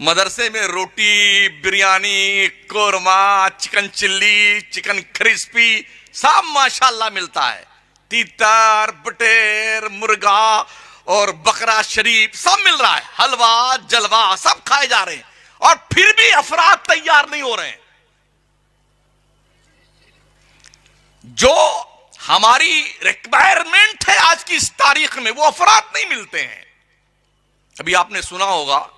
मदरसे में रोटी, biryani, korma, chicken chilli, chicken crispy सब माशाल्लाह मिलता है। तीतर, बटेर, मुर्गा और बकरा शरीफ सब मिल रहा है। हलवा जलवा सब खाए जा रहे हैं और फिर भी अफराद तैयार नहीं हो रहे हैं। जो हमारी रिक्वायरमेंट है आज की इस तारीख में, वो अफराद नहीं मिलते हैं। अभी आपने सुना होगा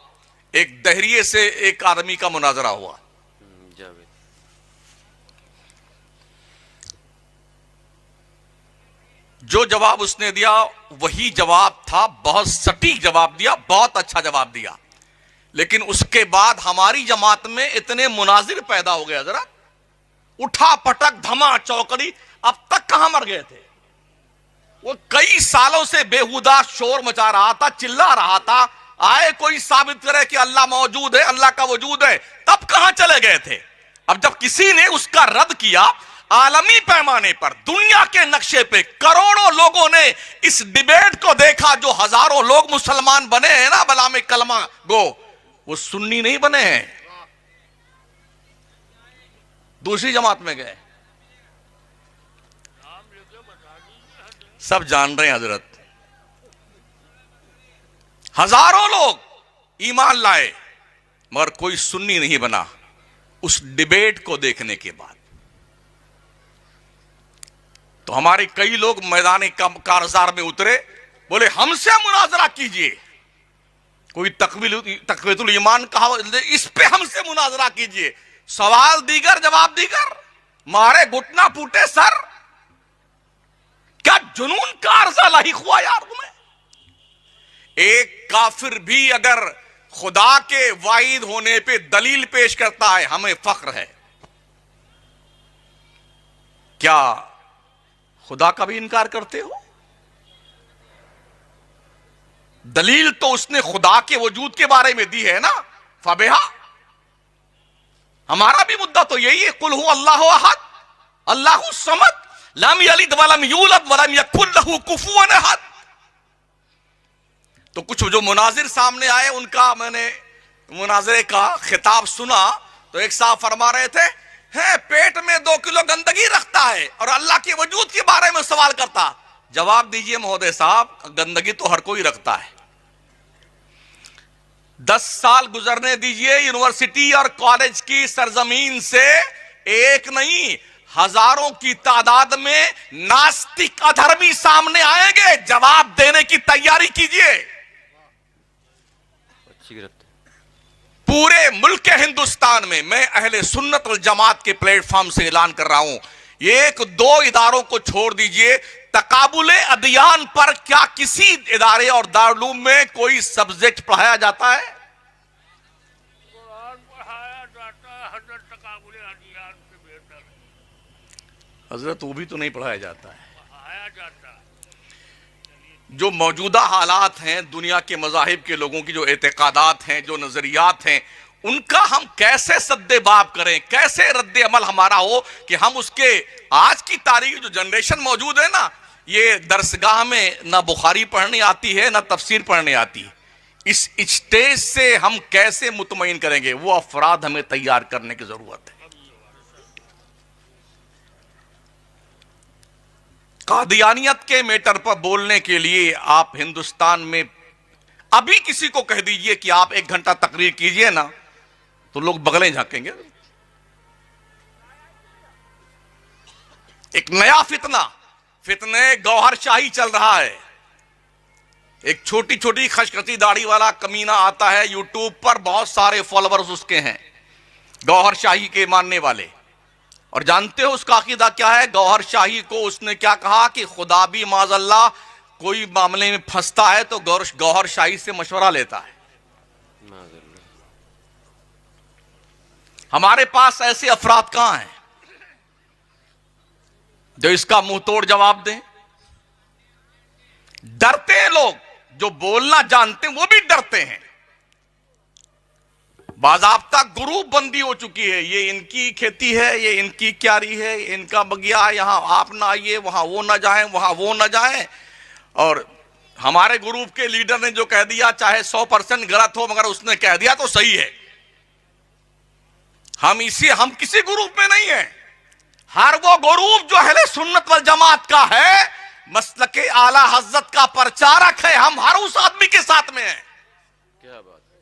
एक दहरिये से एक आदमी का मुनाजरा हुआ। जो जवाब उसने दिया वही जवाब था, बहुत सटीक जवाब दिया, बहुत अच्छा जवाब दिया। लेकिन उसके बाद हमारी जमात में इतने मुनाजिर पैदा हो गए, जरा उठा पटक धमा चौकड़ी, अब तक कहां मर गए थे? वो कई सालों से बेहुदा शोर मचा रहा था, चिल्ला रहा था, आए कोई साबित करे कि अल्लाह मौजूद है, अल्लाह का वजूद है, तब कहां चले गए थे? अब जब किसी ने उसका रद्द किया, आलमी पैमाने पर दुनिया के नक्शे पे करोड़ों लोगों ने इस डिबेट को देखा। जो हजारों लोग मुसलमान बने हैं ना बला में कलमा गो, वो सुन्नी नहीं बने हैं, दूसरी जमात में गए। सब जान रहे हैं हजरत, हजारों लोग ईमान लाए मगर कोई सुन्नी नहीं बना उस डिबेट को देखने के बाद। तो हमारे कई लोग मैदान कारजार में उतरे, बोले हमसे मुनाजरा कीजिए। कोई तकवीतुल ईमान कहा, इस पे हमसे मुनाजरा कीजिए। सवाल दीगर जवाब दीगर, मारे घुटना फूटे सर। क्या जुनून का अर्जा लाहिक हुआ यार तुम्हें? एक काफिर भी अगर खुदा के वाहिद होने पे दलील पेश करता है, हमें फख्र है। क्या खुदा का भी इनकार करते हो? दलील तो उसने खुदा के वजूद के बारे में दी है ना, फबेहा। हमारा भी मुद्दा तो यही है, कुल हु अल्लाहु अहद अल्लाहु समद लम यलिद वलम यूलद वलम यकुल लहू कुफुवन अहद। तो कुछ जो मुनाजिर सामने आए, उनका मैंने मुनाजरे का खिताब सुना, तो एक साहब फरमा रहे थे, है पेट में 2 किलो गंदगी रखता है और अल्लाह के वजूद के बारे में सवाल करता। जवाब दीजिए महोदय साहब, गंदगी तो हर कोई रखता है। 10 साल गुजरने दीजिए, यूनिवर्सिटी और कॉलेज की सरजमीन से एक नहीं हजारों की तादाद में नास्तिक अधर्मी सामने आएंगे। जवाब देने की तैयारी कीजिए। पूरे मुल्क हिंदुस्तान में मैं अहले सुन्नत वल जमात के प्लेटफॉर्म से ऐलान कर रहा हूं, 1-2 इदारों को छोड़ दीजिए, तकाबुले अदियान पर क्या किसी इदारे और दारुलूम में कोई सब्जेक्ट पढ़ाया जाता है? हजरत वो भी तो नहीं पढ़ाया जाता है। जो मौजूदा हालात हैं, दुनिया के मज़ाहिब के लोगों की जो एतकादात हैं, जो नजरियात हैं, उनका हम कैसे सद्देबाब करें, कैसे रद्द अमल हमारा हो कि हम उसके आज की तारीख जो जनरेशन मौजूद है ना, ये दरसगाह में ना बुखारी पढ़ने आती है ना तफसीर पढ़ने आती है। इस स्टेज से हम कैसे मुतमईन करेंगे? वो अफराद हमें तैयार करने की जरूरत है। कादियानियत के मैटर पर बोलने के लिए आप हिंदुस्तान में अभी किसी को कह दीजिए कि आप 1 घंटा तकरीर कीजिए ना, तो लोग बगलें झांकेंगे। एक नया फितने गौहरशाही चल रहा है। एक छोटी छोटी खचखची दाढ़ी वाला कमीना आता है यूट्यूब पर, बहुत सारे फॉलोअर्स उसके हैं, गौहरशाही के मानने वाले। और जानते हो उसका अकीदा क्या है? गौहरशाही को उसने क्या कहा कि खुदा भी माज़अल्लाह कोई मामले में फंसता है तो गौहरशाही से मशवरा लेता है। हमारे पास ऐसे अफराद कहां हैं जो इसका मुंह तोड़ जवाब दें? डरते हैं लोग, जो बोलना जानते हैं वो भी डरते हैं। बाज़ाब्ता ग्रुप बंदी हो चुकी है, ये इनकी खेती है, ये इनकी क्यारी है, इनका बगिया, यहां आप ना आइए, वहां वो ना जाएं, वहां वो ना जाएं। और हमारे ग्रुप के लीडर ने जो कह दिया, चाहे 100% गलत हो, मगर उसने कह दिया तो सही है। हम किसी ग्रुप में नहीं है। हर वो ग्रुप जो अहले सुन्नत वल जमात का है, मसलके आला हजरत का प्रचारक है, हम हर उस आदमी के साथ में हैं। क्या बात है।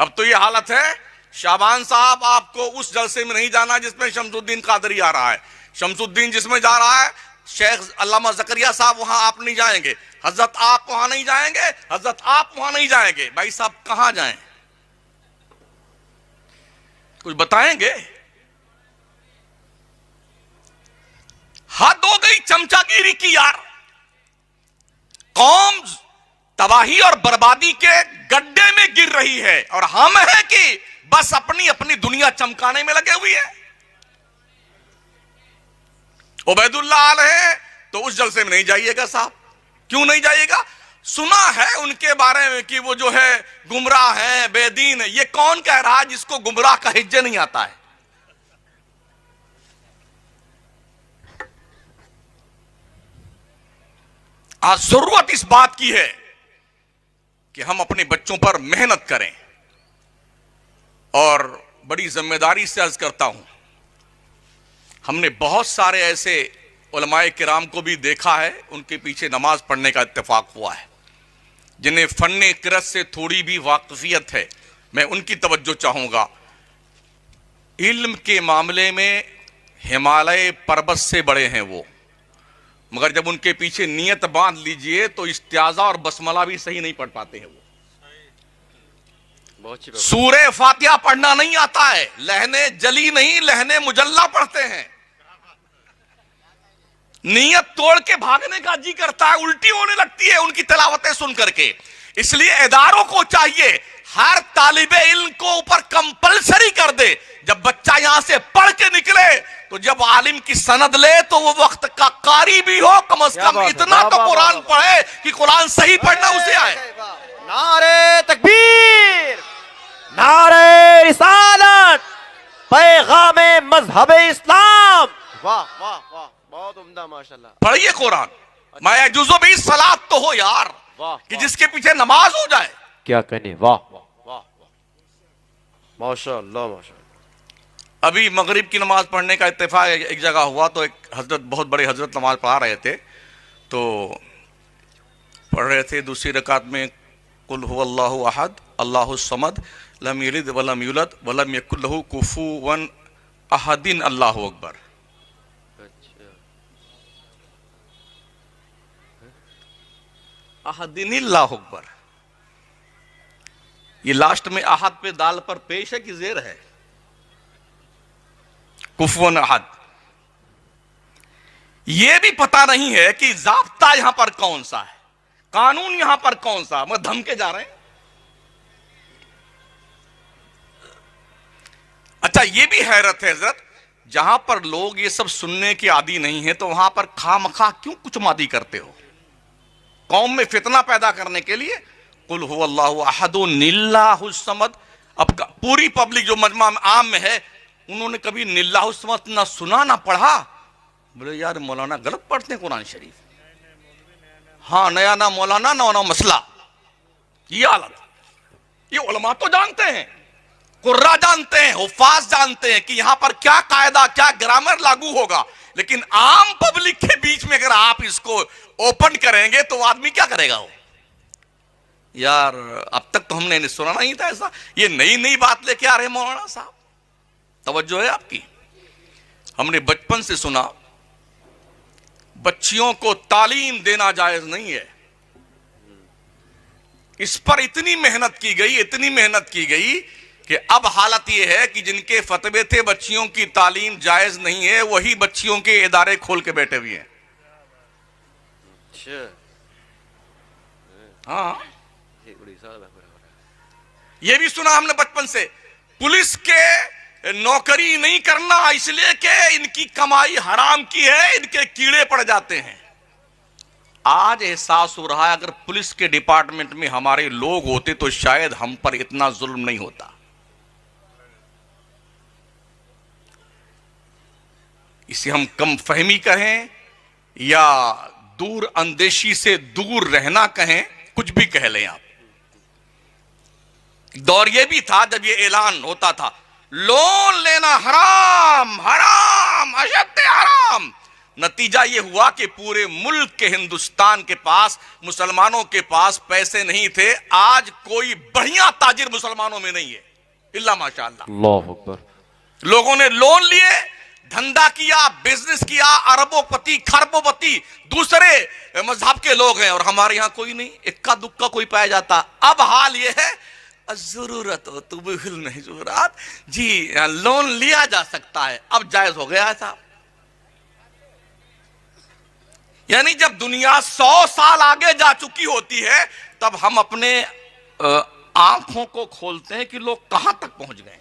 अब तो ये हालत है, शाबान साहब आपको उस जलसे में नहीं जाना जिसमें शमसुद्दीन कादरी आ रहा है। शमसुद्दीन जिसमें जा रहा है, शेख अल्लामा ज़करिया साहब, वहां आप नहीं जाएंगे। हजरत आप वहां नहीं जाएंगे, हजरत आप वहां नहीं जाएंगे। भाई साहब कहां जाएं? कुछ बताएंगे? हद हो गई चमचागिरी की यार। कौम तबाही और बर्बादी के गड्ढे में गिर रही है और हम हैं कि बस अपनी अपनी दुनिया चमकाने में लगे हुए हैं। उबैदुल्लाह आल है तो उस जलसे में नहीं जाइएगा साहब। क्यों नहीं जाइएगा? सुना है उनके बारे में कि वो जो है गुमराह है, बेदीन है। ये कौन कह रहा है जिसको गुमराह का हिज्जे नहीं आता है? आज जरूरत इस बात की है कि हम अपने बच्चों पर मेहनत करें। और बड़ी जिम्मेदारी से अर्ज करता हूं, हमने बहुत सारे ऐसे उलमाए किराम को भी देखा है, उनके पीछे नमाज पढ़ने का इत्तेफाक हुआ है, जिन्हें फन्ने किरत से थोड़ी भी वाकफियत है। मैं उनकी तवज्जो चाहूंगा। इल्म के मामले में हिमालय पर्वत से बड़े हैं वो, मगर जब उनके पीछे नियत बांध लीजिए तो इस्तियाजा और बसमला भी सही नहीं पढ़ पाते हैं वो। सूरे फातिहा पढ़ना नहीं आता है, लहने जली नहीं लहने मुजल्ला पढ़ते हैं। नियत तोड़ के भागने का जी करता है, उल्टी होने लगती है उनकी तिलावतें सुन करके। इसलिए इदारों को चाहिए हर तालिबे इल्म को ऊपर कंपलसरी कर दे, जब बच्चा यहां से पढ़ के निकले तो जब आलिम की सनद ले तो वो वक्त का कारी भी हो, कम से कम इतना तो कुरान पढ़े कि कुरान सही पढ़ना उसे आए। नारे तकबीर, नारे रिसालत, पैगामे मजहबे इस्लाम। वाह वाह वाह, बहुत उम्दा, माशाल्लाह। पढ़िए कुरान। मैं जुज़ो भी सलात तो हो यार, कि जिसके पीछे नमाज हो जाए। क्या कहने, वाह वाह वाह वाह, माशाल्लाह माशाल्लाह। अभी मगरिब की नमाज पढ़ने का इत्तेफाक एक जगह हुआ तो एक हजरत, बहुत बड़े हजरत नमाज पढ़ा रहे थे, तो पढ़ रहे थे दूसरी रकात में कुल हुवल्लाहु अहद अल्लाहुस समद लम यलिद वलम यूलद वलम यकुल लहू कुफुवन अहदिन अल्लाहु अकबर। अहदिन अल्लाहु अकबर, ये लास्ट में अहद पे दाल पर पेश है कि जेर है? कुफुवन अहद। यह भी पता नहीं है कि जाब्ता यहां पर कौन सा है, कानून यहां पर कौन सा। मैं धमके जा रहे हैं। अच्छा, यह भी हैरत है हजरत, जहां पर लोग ये सब सुनने के आदी नहीं है तो वहां पर खामखा क्यों कुछ मादी करते हो? कौम में फितना पैदा करने के लिए। कुल हुवल्लाहु अहदुन निल्लाहुस समद। अब पूरी पब्लिक जो मजमा आम में है, उन्होंने कभी निल्लाहुस समद ना सुना ना पढ़ा। बोले यार मौलाना गलत पढ़ते हैं कुरान शरीफ। हाँ, नया ना मौलाना ना मसला। ये हालत। ये उलमा तो जानते हैं, कुर्रा जानते हैं, हुफ्फाज जानते हैं कि यहां पर क्या कायदा, क्या ग्रामर लागू होगा, लेकिन आम पब्लिक के बीच में अगर आप इसको ओपन करेंगे तो आदमी क्या करेगा? वो यार अब तक तो हमने सुना नहीं था ऐसा। ये नई नई बात लेके आ रहे मौलाना साहब। तवज्जो है आपकी? हमने बचपन से सुना बच्चियों को तालीम देना जायज नहीं है। इस पर इतनी मेहनत की गई, इतनी मेहनत की गई कि अब हालत यह है कि जिनके फतवे थे बच्चियों की तालीम जायज नहीं है, वही बच्चियों के इदारे खोल के बैठे हुए हैं। हाँ, ये भी सुना हमने बचपन से। पुलिस के नौकरी नहीं करना इसलिए कि इनकी कमाई हराम की है, इनके कीड़े पड़ जाते हैं। आज एहसास हो रहा है अगर पुलिस के डिपार्टमेंट में हमारे लोग होते तो शायद हम पर इतना जुल्म नहीं होता। इसे हम कम फहमी कहें या दूर अंदेशी से दूर रहना कहें, कुछ भी कह लें आप। दौर ये भी था जब ये ऐलान होता था लोन लेना हराम, हराम, अशद हराम। नतीजा ये हुआ कि पूरे मुल्क के हिंदुस्तान के पास, मुसलमानों के पास पैसे नहीं थे। आज कोई बढ़िया ताजिर मुसलमानों में नहीं है, इल्ला माशाअल्लाह। अल्लाह अकबर। लोगों ने लोन लिए, धंधा किया, बिजनेस किया, अरबोपति खरबोपति दूसरे मजहब के लोग हैं, और हमारे यहां कोई नहीं, इक्का दुक्का कोई पाया जाता। अब हाल यह है जरूरत हो तो बिल्कुल नहीं जरूरत जी, लोन लिया जा सकता है, अब जायज हो गया था। यानी जब दुनिया 100 साल आगे जा चुकी होती है, तब हम अपने आंखों को खोलते हैं कि लोग कहां तक पहुंच गए।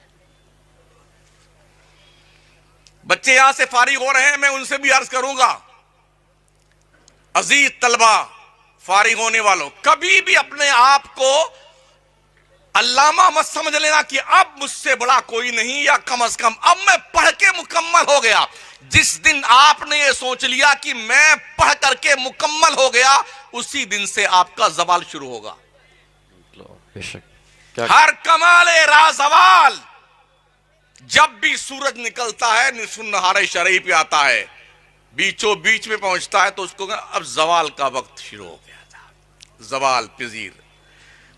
बच्चे यहां से फारिग हो रहे हैं, मैं उनसे भी अर्ज करूंगा, अजीज तलबा, फारिग होने वालों, कभी भी अपने आप को अल्लामा मत समझ लेना कि अब मुझसे बड़ा कोई नहीं, या कम से कम अब मैं पढ़ के मुकम्मल हो गया। जिस दिन आपने ये सोच लिया कि मैं पढ़ करके मुकम्मल हो गया, उसी दिन से आपका जवाल शुरू होगा। हर कमाले राजवाल, जब भी सूरज निकलता है, निसुन नहारे शरई पे आता है, बीचों बीच में पहुंचता है, तो उसको अब जवाल का वक्त शुरू हो गया था, जवाल पजीर।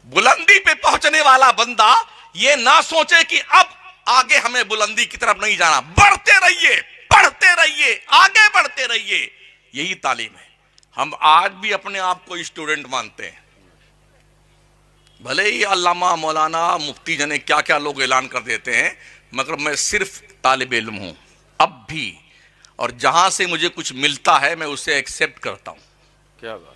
बुलंदी पे पहुंचने वाला बंदा ये ना सोचे कि अब आगे हमें बुलंदी की तरफ नहीं जाना, बढ़ते रहिए, पढ़ते रहिए, आगे बढ़ते रहिए, यही तालीम है। हम आज भी अपने आप को स्टूडेंट मानते हैं, भले ही अल्लामा मौलाना मुफ्ती जने क्या क्या लोग ऐलान कर देते हैं, मगर मैं सिर्फ तालिब इल्म हूं अब भी, और जहां से मुझे कुछ मिलता है मैं उसे एक्सेप्ट करता हूं। क्या बात।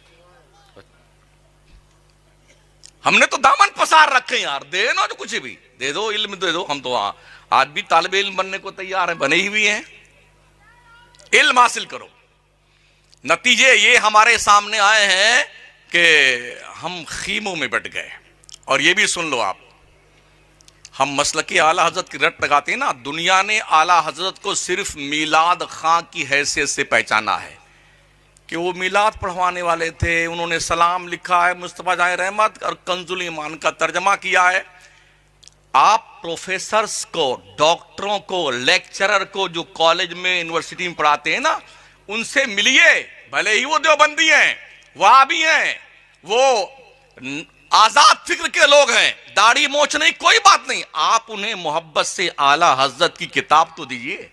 हमने तो दामन पसार रखे यार, दे ना जो कुछ भी दे दो, इल्म दे दो। हम तो आज भी तालिब इल्म बनने को तैयार हैं, बने ही हुए हैं। इल्म हासिल करो। नतीजे ये हमारे सामने आए हैं कि हम खीमों में बैठ गए। और ये भी सुन लो आप, हम मसलकी आला हजरत की रट लगाते हैं ना, दुनिया ने आला हजरत को सिर्फ मीलाद खां की हैसियत से पहचाना है कि वो मीलाद पढ़वाने वाले थे। उन्होंने सलाम लिखा है मुस्तफा जाहिर रहमत और कंजुल ईमान का तर्जमा किया है। आप प्रोफेसर्स को, डॉक्टरों को, लेक्चरर को जो कॉलेज में यूनिवर्सिटी में पढ़ाते हैं ना, उनसे मिलिए, भले ही वो देवबंदी हैं, वहाबी हैं, वो आजाद फिक्र के लोग हैं, दाढ़ी मोछ नहीं, कोई बात नहीं, आप उन्हें मोहब्बत से आला हजरत की किताब तो दीजिए,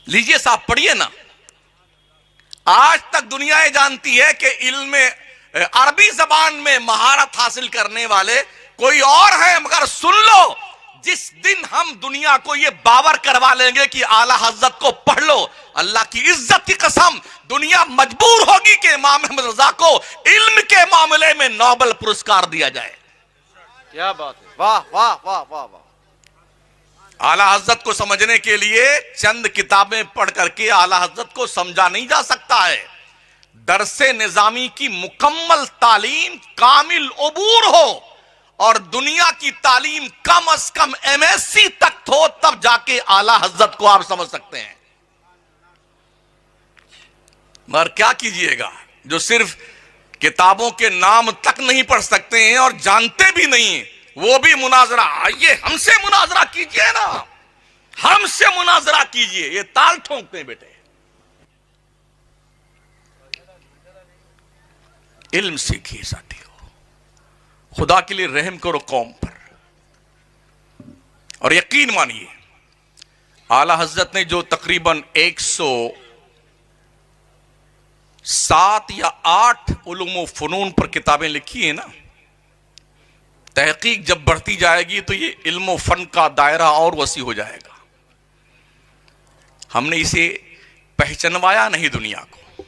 लीजिए साहब, पढ़िए ना। आज तक दुनिया ये जानती है कि इल्म अरबी जबान में महारत हासिल करने वाले कोई और है, मगर सुन लो, जिस दिन हम दुनिया को ये बावर करवा लेंगे कि आला हजरत को पढ़ लो, अल्लाह की इज्जत की कसम, दुनिया मजबूर होगी कि इमाम अहमद रजा को इल्म के मामले में नोबेल पुरस्कार दिया जाए। क्या बात है, वाह वाह वाह वाह वाह। आला हजरत को समझने के लिए चंद किताबें पढ़ करके आला हजरत को समझा नहीं जा सकता है। दरसे निजामी की मुकम्मल तालीम, कामिल उबूर हो, और दुनिया की तालीम कम से कम MSc तक हो, तब जाके आला हजरत को आप समझ सकते हैं। मगर क्या कीजिएगा, जो सिर्फ किताबों के नाम तक नहीं पढ़ सकते हैं और जानते भी नहीं, वो भी मुनाजरा, आइए हमसे मुनाजरा कीजिए ना, हमसे मुनाजरा कीजिए, ये ताल ठोंकते हैं बेटे। इल्म सीखिए साथियों, खुदा के लिए रहम करो कौम पर, और यकीन मानिए आला हजरत ने जो तकरीबन 107 या 8 उलूम फनून पर किताबें लिखी है ना, तहकीक जब बढ़ती जाएगी तो ये इल्म फन का दायरा और वसी हो जाएगा। हमने इसे पहचानवाया नहीं दुनिया को।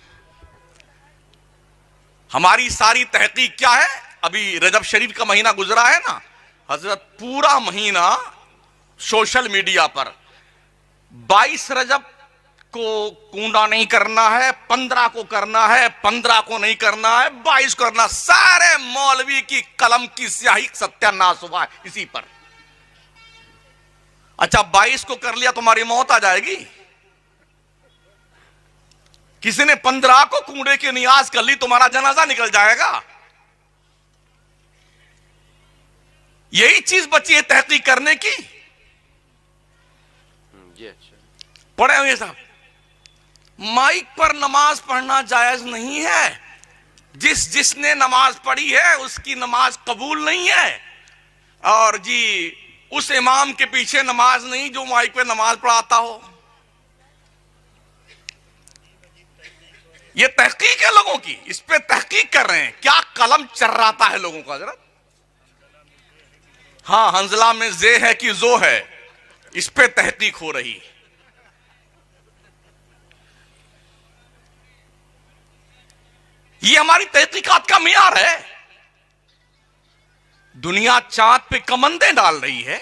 हमारी सारी तहकीक क्या है, अभी रजब शरीफ का महीना गुजरा है ना, हजरत पूरा महीना सोशल मीडिया पर 22 रजब को कूंडा नहीं करना है, 15 को करना है, 15 को नहीं करना है, 22 करना, सारे मौलवी की कलम की स्याही सत्यानाश हुआ है इसी पर। अच्छा 22 को कर लिया तुम्हारी मौत आ जाएगी, किसी ने 15 को कूड़े की नियाज कर ली, तुम्हारा जनाजा निकल जाएगा। यही चीज बची है तहकीक करने की। ये अच्छा। पढ़े हुए साहब, माइक पर नमाज पढ़ना जायज नहीं है। जिसने नमाज पढ़ी है उसकी नमाज कबूल नहीं है। और जी उस इमाम के पीछे नमाज नहीं जो माइक पे नमाज पढ़ाता हो। ये तहकीक है लोगों की, इस पे तहकीक कर रहे हैं। क्या कलम चर्राता है लोगों का जरा। हाँ, हंजला में जे है कि जो है, इस पे तहकीक हो रही है। ये हमारी तहकीकात का मियार है। दुनिया चांद पे कमंदे डाल रही है,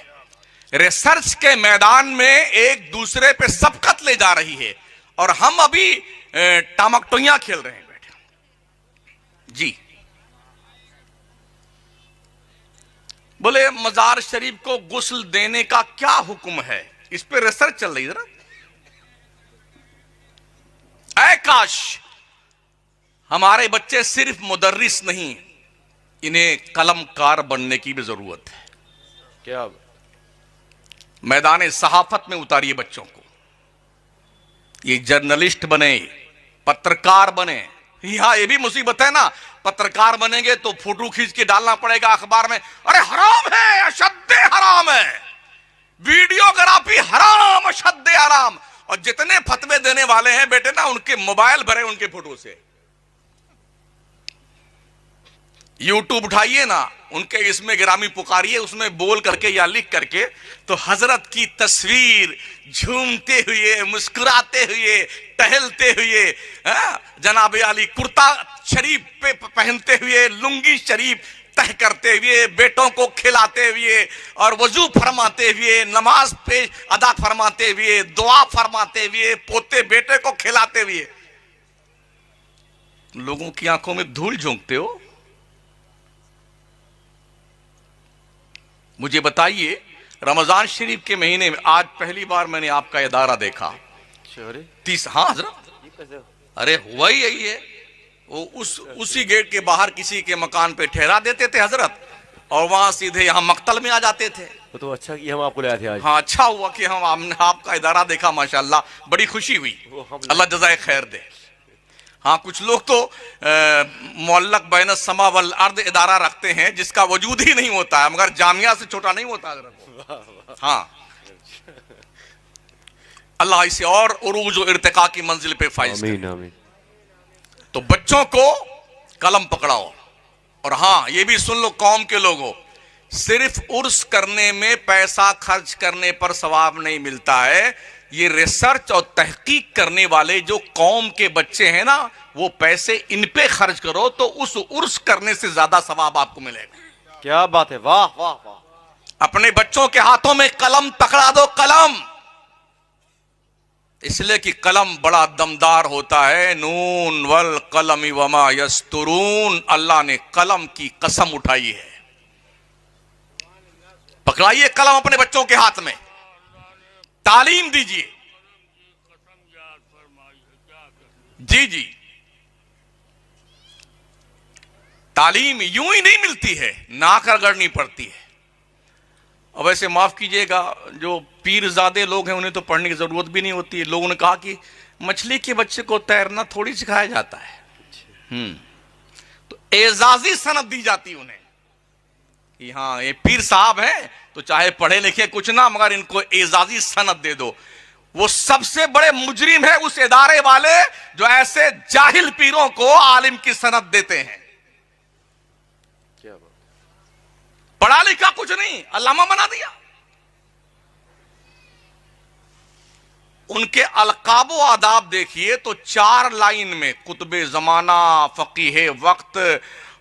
रिसर्च के मैदान में एक दूसरे पे सबकत ले जा रही है, और हम अभी टामकटोइयां खेल रहे हैं बैठे जी। बोले मजार शरीफ को गुस्ल देने का क्या हुक्म है, इस पे रिसर्च चल रही है जरा। ऐ काश हमारे बच्चे सिर्फ मुदर्रिस नहीं, इन्हें कलमकार बनने की भी जरूरत है। क्या मैदान सहाफत में उतारिए बच्चों को, ये जर्नलिस्ट बने, पत्रकार बने। यहां ये भी मुसीबत है ना, पत्रकार बनेंगे तो फोटो खींच के डालना पड़ेगा अखबार में। अरे हराम है, अशद्दे हराम है, वीडियोग्राफी हराम, अशद्दे हराम। और जितने फतवे देने वाले हैं बेटे ना, उनके मोबाइल भरे उनके फोटो से। यूट्यूब उठाइए ना, उनके इसमें गिरामी पुकारिए, उसमें बोल करके या लिख करके तो हजरत की तस्वीर झूमते हुए, मुस्कुराते हुए, टहलते हुए, जनाब आली कुर्ता शरीफ पे पहनते हुए, लुंगी शरीफ तह करते हुए, बेटों को खिलाते हुए और वजू फरमाते हुए, नमाज पे अदा फरमाते हुए, दुआ फरमाते हुए, पोते बेटे को खिलाते हुए, लोगों की आंखों में धूल झोंकते हो। मुझे बताइए, रमजान शरीफ के महीने में आज पहली बार मैंने आपका इदारा देखा। हाँ हजरत, अरे हुआ ही यही है। वो उसी गेट के बाहर किसी के मकान पे ठहरा देते थे हजरत, और वहां सीधे यहाँ मक्तल में आ जाते थे। तो अच्छा कि हम आपको ले आए थे आज। हाँ, अच्छा हुआ कि हमने आपका इदारा देखा, माशाल्लाह, बड़ी खुशी हुई। अल्लाह जज़ाए खैर दे। हाँ, कुछ लोग तो मुअल्लक बैन समा वल अर्द इदारा रखते हैं जिसका वजूद ही नहीं होता है, मगर जामिया से छोटा नहीं होता। हाँ, अल्लाह इसे और उरूज और इर्तिका की मंजिल पे फाइज करे। तो बच्चों को कलम पकड़ाओ। और हाँ, ये भी सुन लो कौम के लोगों, सिर्फ उर्स करने में पैसा खर्च करने पर सवाब नहीं मिलता है। ये रिसर्च और तहकीक करने वाले जो कौम के बच्चे हैं ना, वो पैसे इन पे खर्च करो तो उस उर्स करने से ज्यादा सवाब आपको मिलेगा। क्या बात है, वाह वाह वाह। अपने बच्चों के हाथों में कलम पकड़ा दो, कलम, इसलिए कि कलम बड़ा दमदार होता है। नून वल कलम वमा यस्तुरून, अल्लाह ने कलम की कसम उठाई है। पकड़ाइए कलम अपने बच्चों के हाथ में, तालीम दीजिए। जी जी, तालीम यूं ही नहीं मिलती है, नाक रगड़नी पड़ती है। अब वैसे माफ कीजिएगा, जो पीरजादे लोग हैं उन्हें तो पढ़ने की जरूरत भी नहीं होती है। लोगों ने कहा कि मछली के बच्चे को तैरना थोड़ी सिखाया जाता है। तो एजाजी सनद दी जाती उन्हें कि हाँ ये पीर साहब हैं, तो चाहे पढ़े लिखे कुछ ना, मगर इनको एजाजी सनद दे दो। वो सबसे बड़े मुजरिम है उस इदारे वाले जो ऐसे जाहिल पीरों को आलिम की सनद देते हैं। पढ़ा लिखा कुछ नहीं, अल्लामा बना दिया। उनके अलकाबो आदाब देखिए तो 4 लाइन में कुतुबे जमाना, फकीहे वक्त,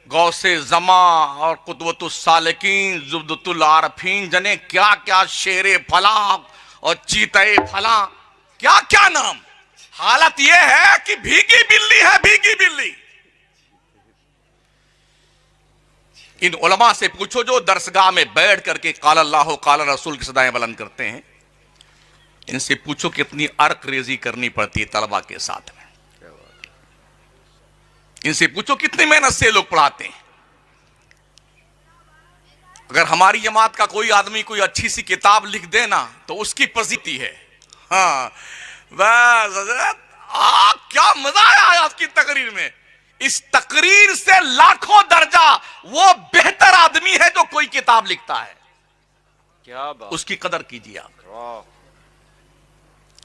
गौसे जमा और कुतुबतुस सालिकीन, जुब्दतुल आरफीन, जने क्या क्या, शेरे फला और चीते फला, क्या क्या नाम। हालत यह है कि भीगी बिल्ली है, भीगी बिल्ली। इन उलमा से पूछो जो दरसगाह में बैठ करके काल अल्लाह काल रसूल की सदाएं बुलंद करते हैं, इनसे पूछो कितनी अर्क रेजी करनी पड़ती है तलबा के साथ में। इनसे पूछो कितनी मेहनत से लोग पढ़ाते हैं। अगर हमारी जमात का कोई आदमी कोई अच्छी सी किताब लिख देना तो उसकी प्रसिद्धि है। हाँ बस हजरत, क्या मजा आया आपकी तकरीर में। इस तकरीर से लाखों दर्जा वो बेहतर आदमी है जो कोई किताब लिखता है। क्या बात, उसकी कदर कीजिए आप। वाह,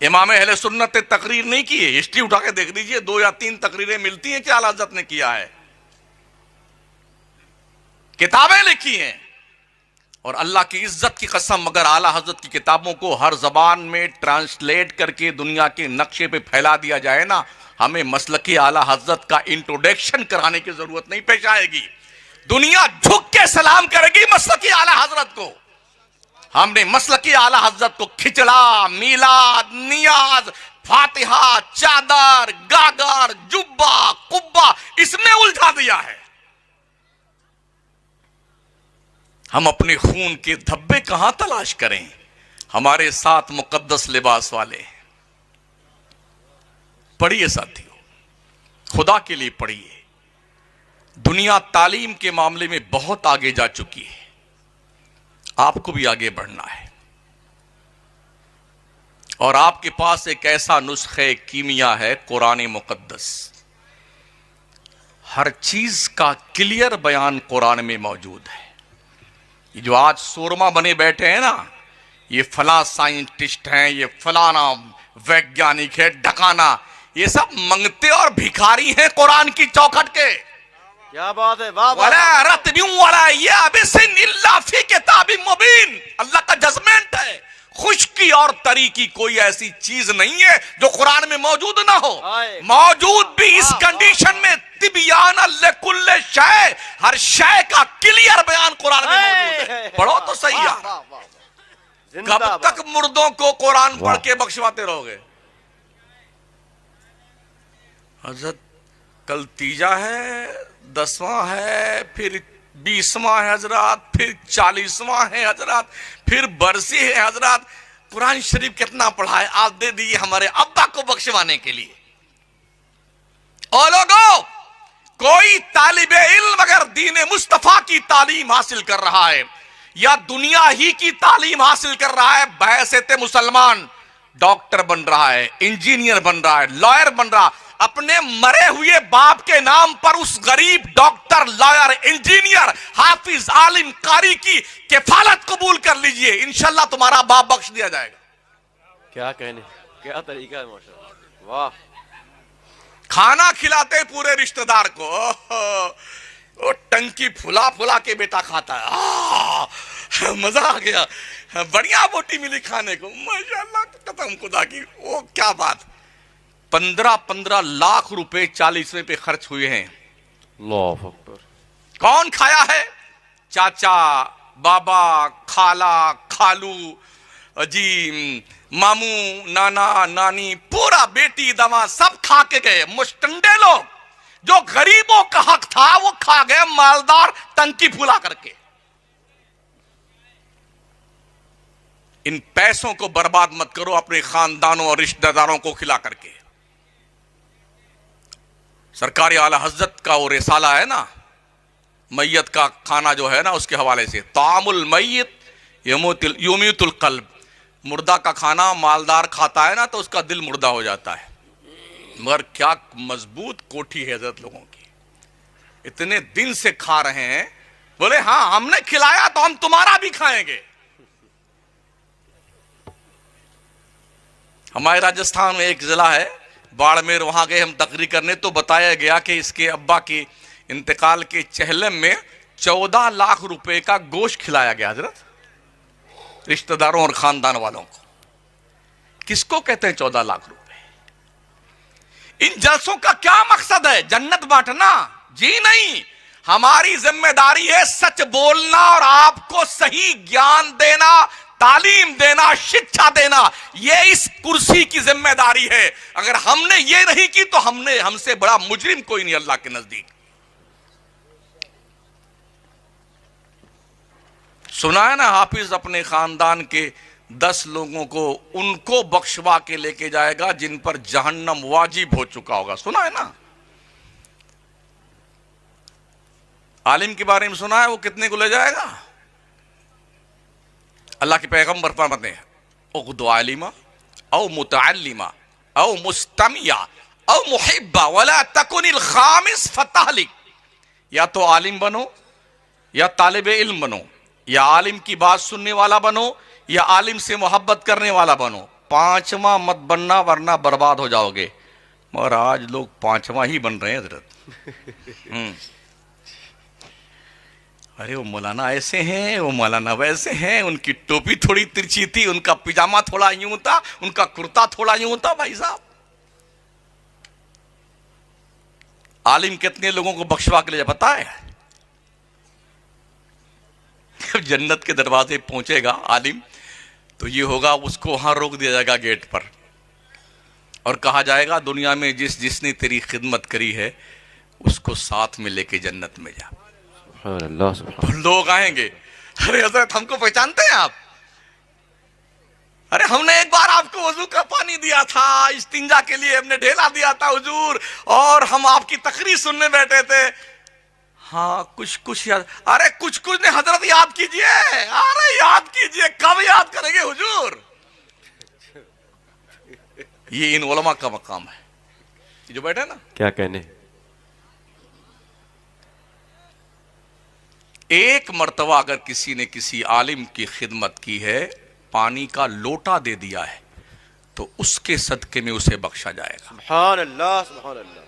इमाम अहले सुन्नत ने तकरीर नहीं की है, हिस्ट्री उठा के देख लीजिए, 2 या 3 तकरीरें मिलती हैं कि आला हज़रत ने किया है। किताबें लिखी हैं। और अल्लाह की इज्जत की कसम, अगर आला हज़रत की किताबों को हर जबान में ट्रांसलेट करके दुनिया के नक्शे पे फैला दिया जाए ना, हमें मसलकी आला हज़रत का इंट्रोडक्शन कराने की जरूरत नहीं पेश आएगी। दुनिया झुक के सलाम करेगी मसलकी आला हज़रत को। हमने मसलकी आला हज़रत को खिचड़ा, मीलाद, नियाज, फातिहा, चादर, गागर, जुब्बा, कुब्बा इसमें उलझा दिया है। हम अपने खून के धब्बे कहां तलाश करें? हमारे साथ मुकद्दस लिबास वाले। पढ़िए साथियों, खुदा के लिए पढ़िए। दुनिया तालीम के मामले में बहुत आगे जा चुकी है, आपको भी आगे बढ़ना है। और आपके पास एक ऐसा नुस्खे कीमिया है, कुरान मुकद्दस। हर चीज का क्लियर बयान कुरान में मौजूद है। ये जो आज शोरमा बने बैठे हैं ना, ये फला साइंटिस्ट हैं, ये फलाना वैज्ञानिक है, ढकाना, ये सब मंगते और भिखारी हैं कुरान की चौखट के। क्या बात है, वाह वाह, अल्लाह का जजमेंट है। खुशकी और तरी की कोई ऐसी चीज नहीं है जो कुरान में मौजूद ना हो। मौजूद भी इस कंडीशन में तिबियान लिकुल्ल शय, हर शय का क्लियर बयान कुरान में मौजूद है। पढ़ो तो सही यार। कब तक मुर्दों को कुरान पढ़ के बख्शवाते रहोगे? हजरत कल तीजा है, 10वां है, फिर 20वां है हजरत, फिर 40वां है हजरत, फिर बरसी है हजरत। कुरान शरीफ कितना पढ़ा है आप दे दिए हमारे अब्बा को बख्शवाने के लिए। और लोगों, कोई तालिबे इल्म अगर दीन मुस्तफा की तालीम हासिल कर रहा है या दुनिया ही की तालीम हासिल कर रहा है, बहैसियत मुसलमान डॉक्टर बन रहा है, इंजीनियर बन रहा है, लॉयर बन रहा, अपने मरे हुए बाप के नाम पर उस गरीब डॉक्टर, लॉयर, इंजीनियर, हाफिज, आलिम, कारी की किफालत कबूल कर लीजिए, इंशाल्लाह तुम्हारा बाप बख्श दिया जाएगा। क्या कहने, क्या तरीका है, माशाअल्लाह, वाह। खाना खिलाते पूरे रिश्तेदार को, वो टंकी फुला फुला के बेटा खाता है, मजा आ गया, बढ़िया बोटी मिली खाने को, माशाअल्लाह, कसम खुदा की। वो क्या बात, 15-15 लाख रुपए 40वें पे खर्च हुए हैं। अल्लाहु अकबर। कौन खाया है? चाचा, बाबा, खाला, खालू जी, मामू, नाना, नानी, पूरा बेटी दवा सब खा के गए। मुस्टंडे लोग, जो गरीबों का हक था वो खा गए, मालदार टंकी फुला करके। इन पैसों को बर्बाद मत करो अपने खानदानों और रिश्तेदारों को खिला करके। सरकारी आला हज़रत का वो रिसाला है ना, मैयत का खाना जो है ना, उसके हवाले से, तामुल मैयत युमीतुल कल्ब, मुर्दा का खाना मालदार खाता है ना तो उसका दिल मुर्दा हो जाता है। मगर क्या मजबूत कोठी है हज़रत लोगों की, इतने दिन से खा रहे हैं, बोले हाँ हमने खिलाया तो हम तुम्हारा भी खाएंगे। हमारे राजस्थान में एक जिला है बाड़मेर, वहां गए हम तकरीर करने तो बताया गया कि इसके अब्बा के इंतकाल के चहलम में 14 लाख रुपए का गोश्त खिलाया गया हजरत, रिश्तेदारों और खानदान वालों को। किसको कहते हैं 14 लाख रुपए? इन जलसों का क्या मकसद है? जन्नत बांटना? जी नहीं, हमारी जिम्मेदारी है सच बोलना और आपको सही ज्ञान देना, तालीम देना, शिक्षा देना। ये इस कुर्सी की जिम्मेदारी है। अगर हमने ये नहीं की तो हमसे बड़ा मुजरिम कोई नहीं अल्लाह के नजदीक। सुना है ना, हाफिज अपने खानदान के 10 लोगों को उनको बख्शवा के लेके जाएगा जिन पर जहन्नम वाजिब हो चुका होगा। सुना है ना? आलिम के बारे में सुना है, वो कितने को ले जाएगा? अल्लाह के पैगंबर फरमाते हैं, उग़्दु आलिमा औ मुतअल्लिमा औ मुस्तमिया औ मुहिब्बा वला तकुनिल खामिस फतहलिक। या तो आलिम बनो, या तालिब इल्म बनो, या आलिम की बात सुनने वाला बनो, या आलिम से मोहब्बत करने वाला बनो। पांचवा मत बनना, वरना बर्बाद हो जाओगे। मगर आज लोग पांचवा ही बन रहे हैं हजरत। अरे वो मौलाना ऐसे हैं, वो मौलाना वैसे हैं, उनकी टोपी थोड़ी तिरछी थी, उनका पिजामा थोड़ा यूं था, उनका कुर्ता थोड़ा यूं था। भाई साहब, आलिम कितने लोगों को बख्शवा के लिए पता है? जब जन्नत के दरवाजे पहुंचेगा आलिम, तो ये होगा, उसको वहां रोक दिया जाएगा गेट पर, और कहा जाएगा दुनिया में जिसने तेरी खिदमत करी है उसको साथ में लेके जन्नत में जा। तो लोग आएंगे, अरे हजरत हमको पहचानते हैं आप? अरे हमने एक बार आपको वजू का पानी दिया था, इस्तिंजा के लिए हमने ढेला दिया था हुजूर, और हम आपकी तकरीर सुनने बैठे थे। हाँ कुछ कुछ याद। अरे कुछ कुछ ने हजरत याद कीजिए। अरे याद कीजिए, कब याद करेंगे हुजूर? ये इन उलमा का मकाम है, ये जो बैठे ना। क्या कहने। एक मर्तबा अगर किसी ने किसी आलिम की खिदमत की है, पानी का लोटा दे दिया है, तो उसके सदके में उसे बख्शा जाएगा। सुभान अल्लाह, सुभान अल्लाह।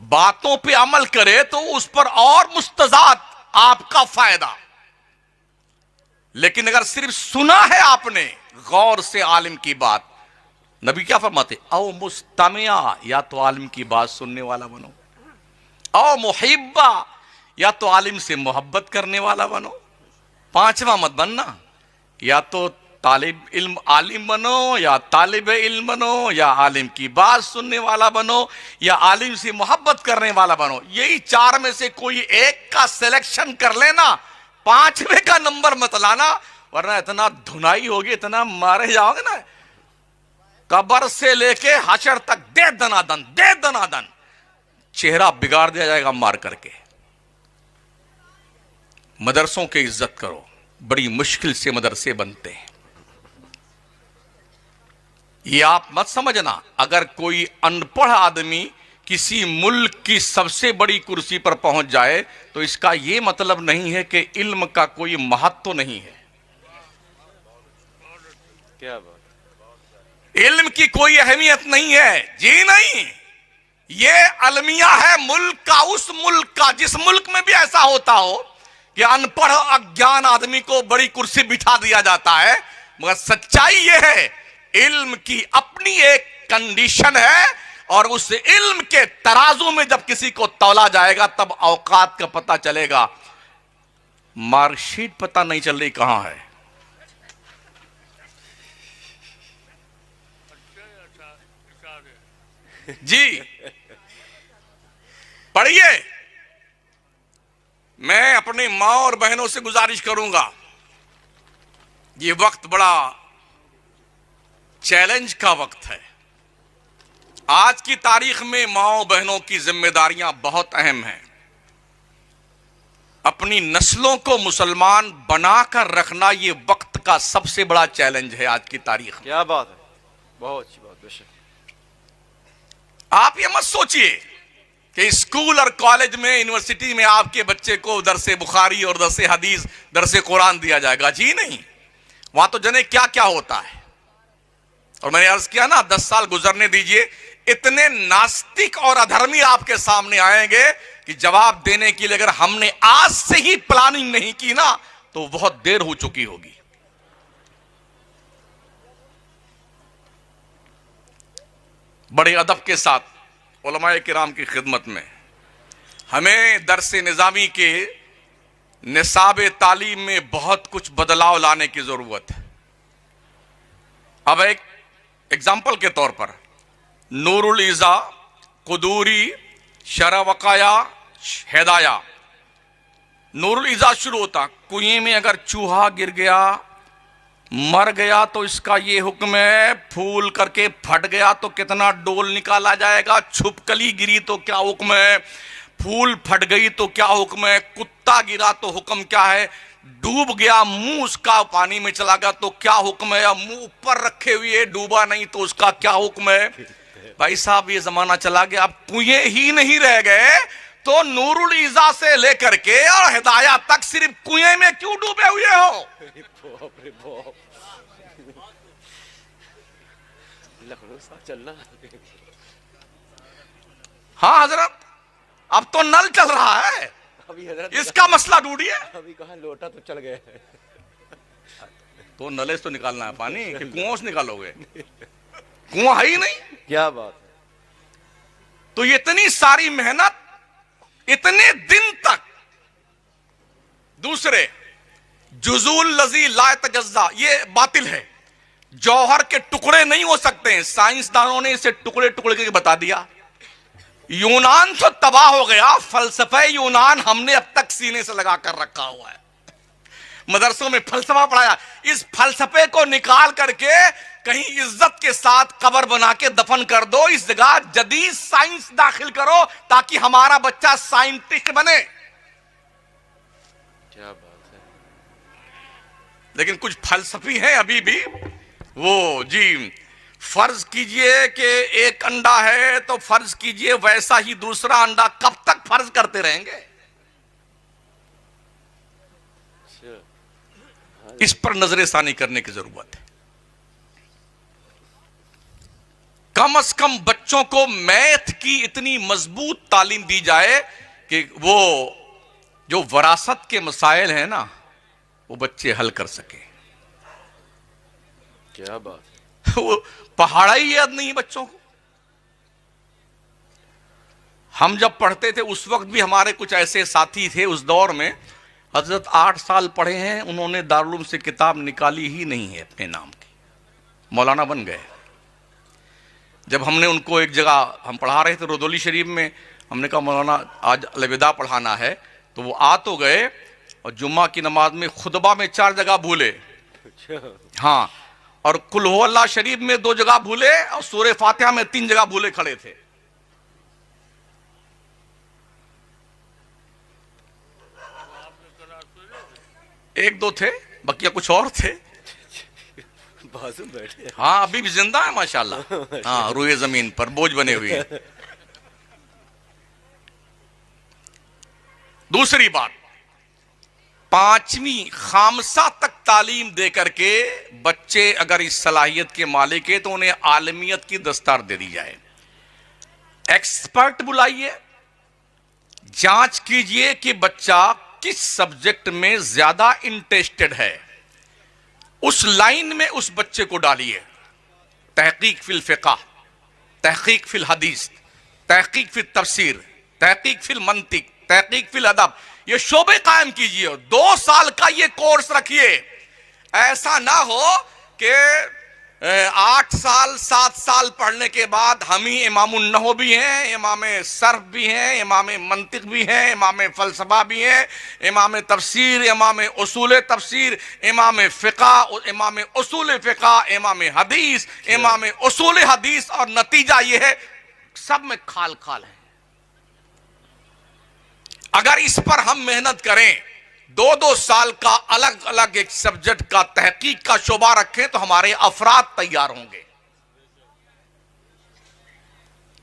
बातों पे अमल करे तो उस पर और मुस्तजाद आपका फायदा, लेकिन अगर सिर्फ सुना है आपने गौर से आलिम की बात, नबी क्या फरमाते? औ मुस्तमिया, या तो आलिम की बात सुनने वाला बनो, औ मुहिब्बा, या तो आलिम से मोहब्बत करने वाला बनो। पांचवा मत बनना, या तो तालिब इल्म आलिम बनो, या तालिब इल्म बनो, या आलिम की बात सुनने वाला बनो, या आलिम से मोहब्बत करने वाला बनो। यही चार में से कोई एक का सिलेक्शन कर लेना, पांचवे का नंबर मत लाना, वरना इतना धुनाई होगी, इतना मारे जाओगे ना, कब्र से लेके हशर तक दे दनादन, दे दनादन, चेहरा बिगाड़ दिया जाएगा मार करके। मदरसों की इज्जत करो, बड़ी मुश्किल से मदरसे बनते हैं। ये आप मत समझना, अगर कोई अनपढ़ आदमी किसी मुल्क की सबसे बड़ी कुर्सी पर पहुंच जाए तो इसका यह मतलब नहीं है कि इल्म का कोई महत्व नहीं है। क्या बात। इल्म की कोई अहमियत नहीं है जी, नहीं। ये अलमिया है मुल्क का, उस मुल्क का जिस मुल्क में भी ऐसा होता हो कि अनपढ़ अज्ञान आदमी को बड़ी कुर्सी बिठा दिया जाता है। मगर सच्चाई यह है, इल्म की अपनी एक कंडीशन है, और उस इल्म के तराजू में जब किसी को तौला जाएगा तब औकात का पता चलेगा। मार्कशीट पता नहीं चल रही कहां है। जी पढ़िए। मैं अपनी मां और बहनों से गुजारिश करूंगा, ये वक्त बड़ा चैलेंज का वक्त है। आज की तारीख में माओ बहनों की जिम्मेदारियां बहुत अहम हैं। अपनी नस्लों को मुसलमान बनाकर रखना ये वक्त का सबसे बड़ा चैलेंज है आज की तारीख में। क्या बात है, बहुत अच्छी बात। बेशक आप ये मत सोचिए कि स्कूल और कॉलेज में, यूनिवर्सिटी में आपके बच्चे को दरसे बुखारी और दरसे हदीस, दरसे कुरान दिया जाएगा। जी नहीं, वहां तो जने क्या क्या होता है। और मैंने अर्ज किया ना, 10 साल गुजरने दीजिए, इतने नास्तिक और अधर्मी आपके सामने आएंगे कि जवाब देने के लिए अगर हमने आज से ही प्लानिंग नहीं की ना तो बहुत देर हो चुकी होगी। बड़े अदब के साथ उलमाए किराम की खिदमत में हमें दरसे निजामी के निसाब तालीम में बहुत कुछ बदलाव लाने की जरूरत है। अब एक एग्जाम्पल के तौर पर नूरुल इज़ा, कुदूरी, शरह वकाया, हिदाया। नूरुल इज़ा शुरू होता, कुएं में अगर चूहा गिर गया, मर गया तो इसका ये हुक्म है, फूल करके फट गया तो कितना डोल निकाला जाएगा, छुपकली गिरी तो क्या हुक्म है, फूल फट गई तो क्या हुक्म है, कुत्ता गिरा तो हुक्म क्या है, डूब गया मुंह उसका पानी में चला गया तो क्या हुक्म है, मुंह ऊपर रखे हुए डूबा नहीं तो उसका क्या हुक्म है। भाई साहब ये जमाना चला गया, अब कुएं ही नहीं रह गए तो नूरुल ईजा से लेकर के और हिदाया तक सिर्फ कुएं में क्यों डूबे हुए हो। चलना। हाँ हजरत, अब तो नल चल रहा है, अभी हजरत इसका मसला ढूंढिए। अभी कहा लोटा तो चल गए। तो नले से तो निकालना है पानी कि कुओं से निकालोगे, कुआं है ही नहीं। क्या बात है। तो ये इतनी सारी मेहनत इतने दिन तक। दूसरे, जुजूल लजी ला तजज़्ज़ा, ये बातिल है, जौहर के टुकड़े नहीं हो सकते हैं। साइंसदानों ने इसे टुकड़े टुकड़े करके बता दिया। यूनान तो तबाह हो गया, फलसफे यूनान हमने अब तक सीने से लगा कर रखा हुआ है, मदरसों में फलसफा पढ़ाया। इस फलसफे को निकाल करके कहीं इज्जत के साथ कब्र बना के दफन कर दो, इस जगह जदीद साइंस दाखिल करो ताकि हमारा बच्चा साइंटिस्ट बने। क्या बात है। लेकिन कुछ फलसफी हैं अभी भी, वो जी फर्ज कीजिए कि एक अंडा है तो फर्ज कीजिए वैसा ही दूसरा अंडा, कब तक फर्ज करते रहेंगे। इस पर नजरेसानी करने की जरूरत है। कम से कम बच्चों को मैथ की इतनी मजबूत तालीम दी जाए कि वो जो वरासत के मसाइल हैं ना वो बच्चे हल कर सके। क्या बात है। वो पहाड़ा ही याद नहीं है बच्चों को। हम जब पढ़ते थे उस वक्त भी हमारे कुछ ऐसे साथी थे उस दौर में, हजरत 8 साल पढ़े हैं, उन्होंने दारुल उलूम से किताब निकाली ही नहीं है अपने नाम की, मौलाना बन गए। जब हमने उनको एक जगह, हम पढ़ा रहे थे रोदोली शरीफ में, हमने कहा मौलाना आज अलविदा पढ़ाना है, तो वो आ तो गए और जुम्मा की नमाज में खुतबा में 4 जगह भूले, हाँ, और कुल हु अल्लाह शरीफ में 2 जगह भूले और सूरह फातिहा में 3 जगह भूले खड़े थे। एक दो थे, बकिया कुछ और थे, बाजू बैठे। हाँ अभी भी जिंदा है माशाल्लाह, हाँ रूए जमीन पर बोझ बने हुए हैं। दूसरी बात, 5वीं खामसा तक तालीम दे करके बच्चे अगर इस सलाहियत के मालिक है तो उन्हें आलमियत की दस्तार दे दी जाए। एक्सपर्ट बुलाइए, जांच कीजिए कि बच्चा किस सब्जेक्ट में ज्यादा इंटरेस्टेड है, उस लाइन में उस बच्चे को डालिए। तहकीक फिल फिक़ह, तहकीक फिल हदीस, तहकीक फिल तफसीर, तहकीक फिल मंतिक, तहकीक फिल अदब, ये शोबे कायम कीजिए। 2 साल का ये कोर्स रखिए। ऐसा ना हो कि 8 साल 7 साल पढ़ने के बाद हम ही इमामुन नहव भी हैं, इमाम सर्फ भी हैं, इमाम मंतिक भी हैं, इमाम फलसफा भी हैं, इमाम तफसीर, इमाम उसूल तफसीर, इमाम फ़िक़ह, इमाम उसूल फ़िक़ह, इमाम हदीस, इमाम उसूल हदीस, और नतीजा ये है सब में खाल खाल है। अगर इस पर हम मेहनत करें, 2-2 साल का अलग अलग एक सब्जेक्ट का तहकीक का शोबा रखें तो हमारे अफराद तैयार होंगे।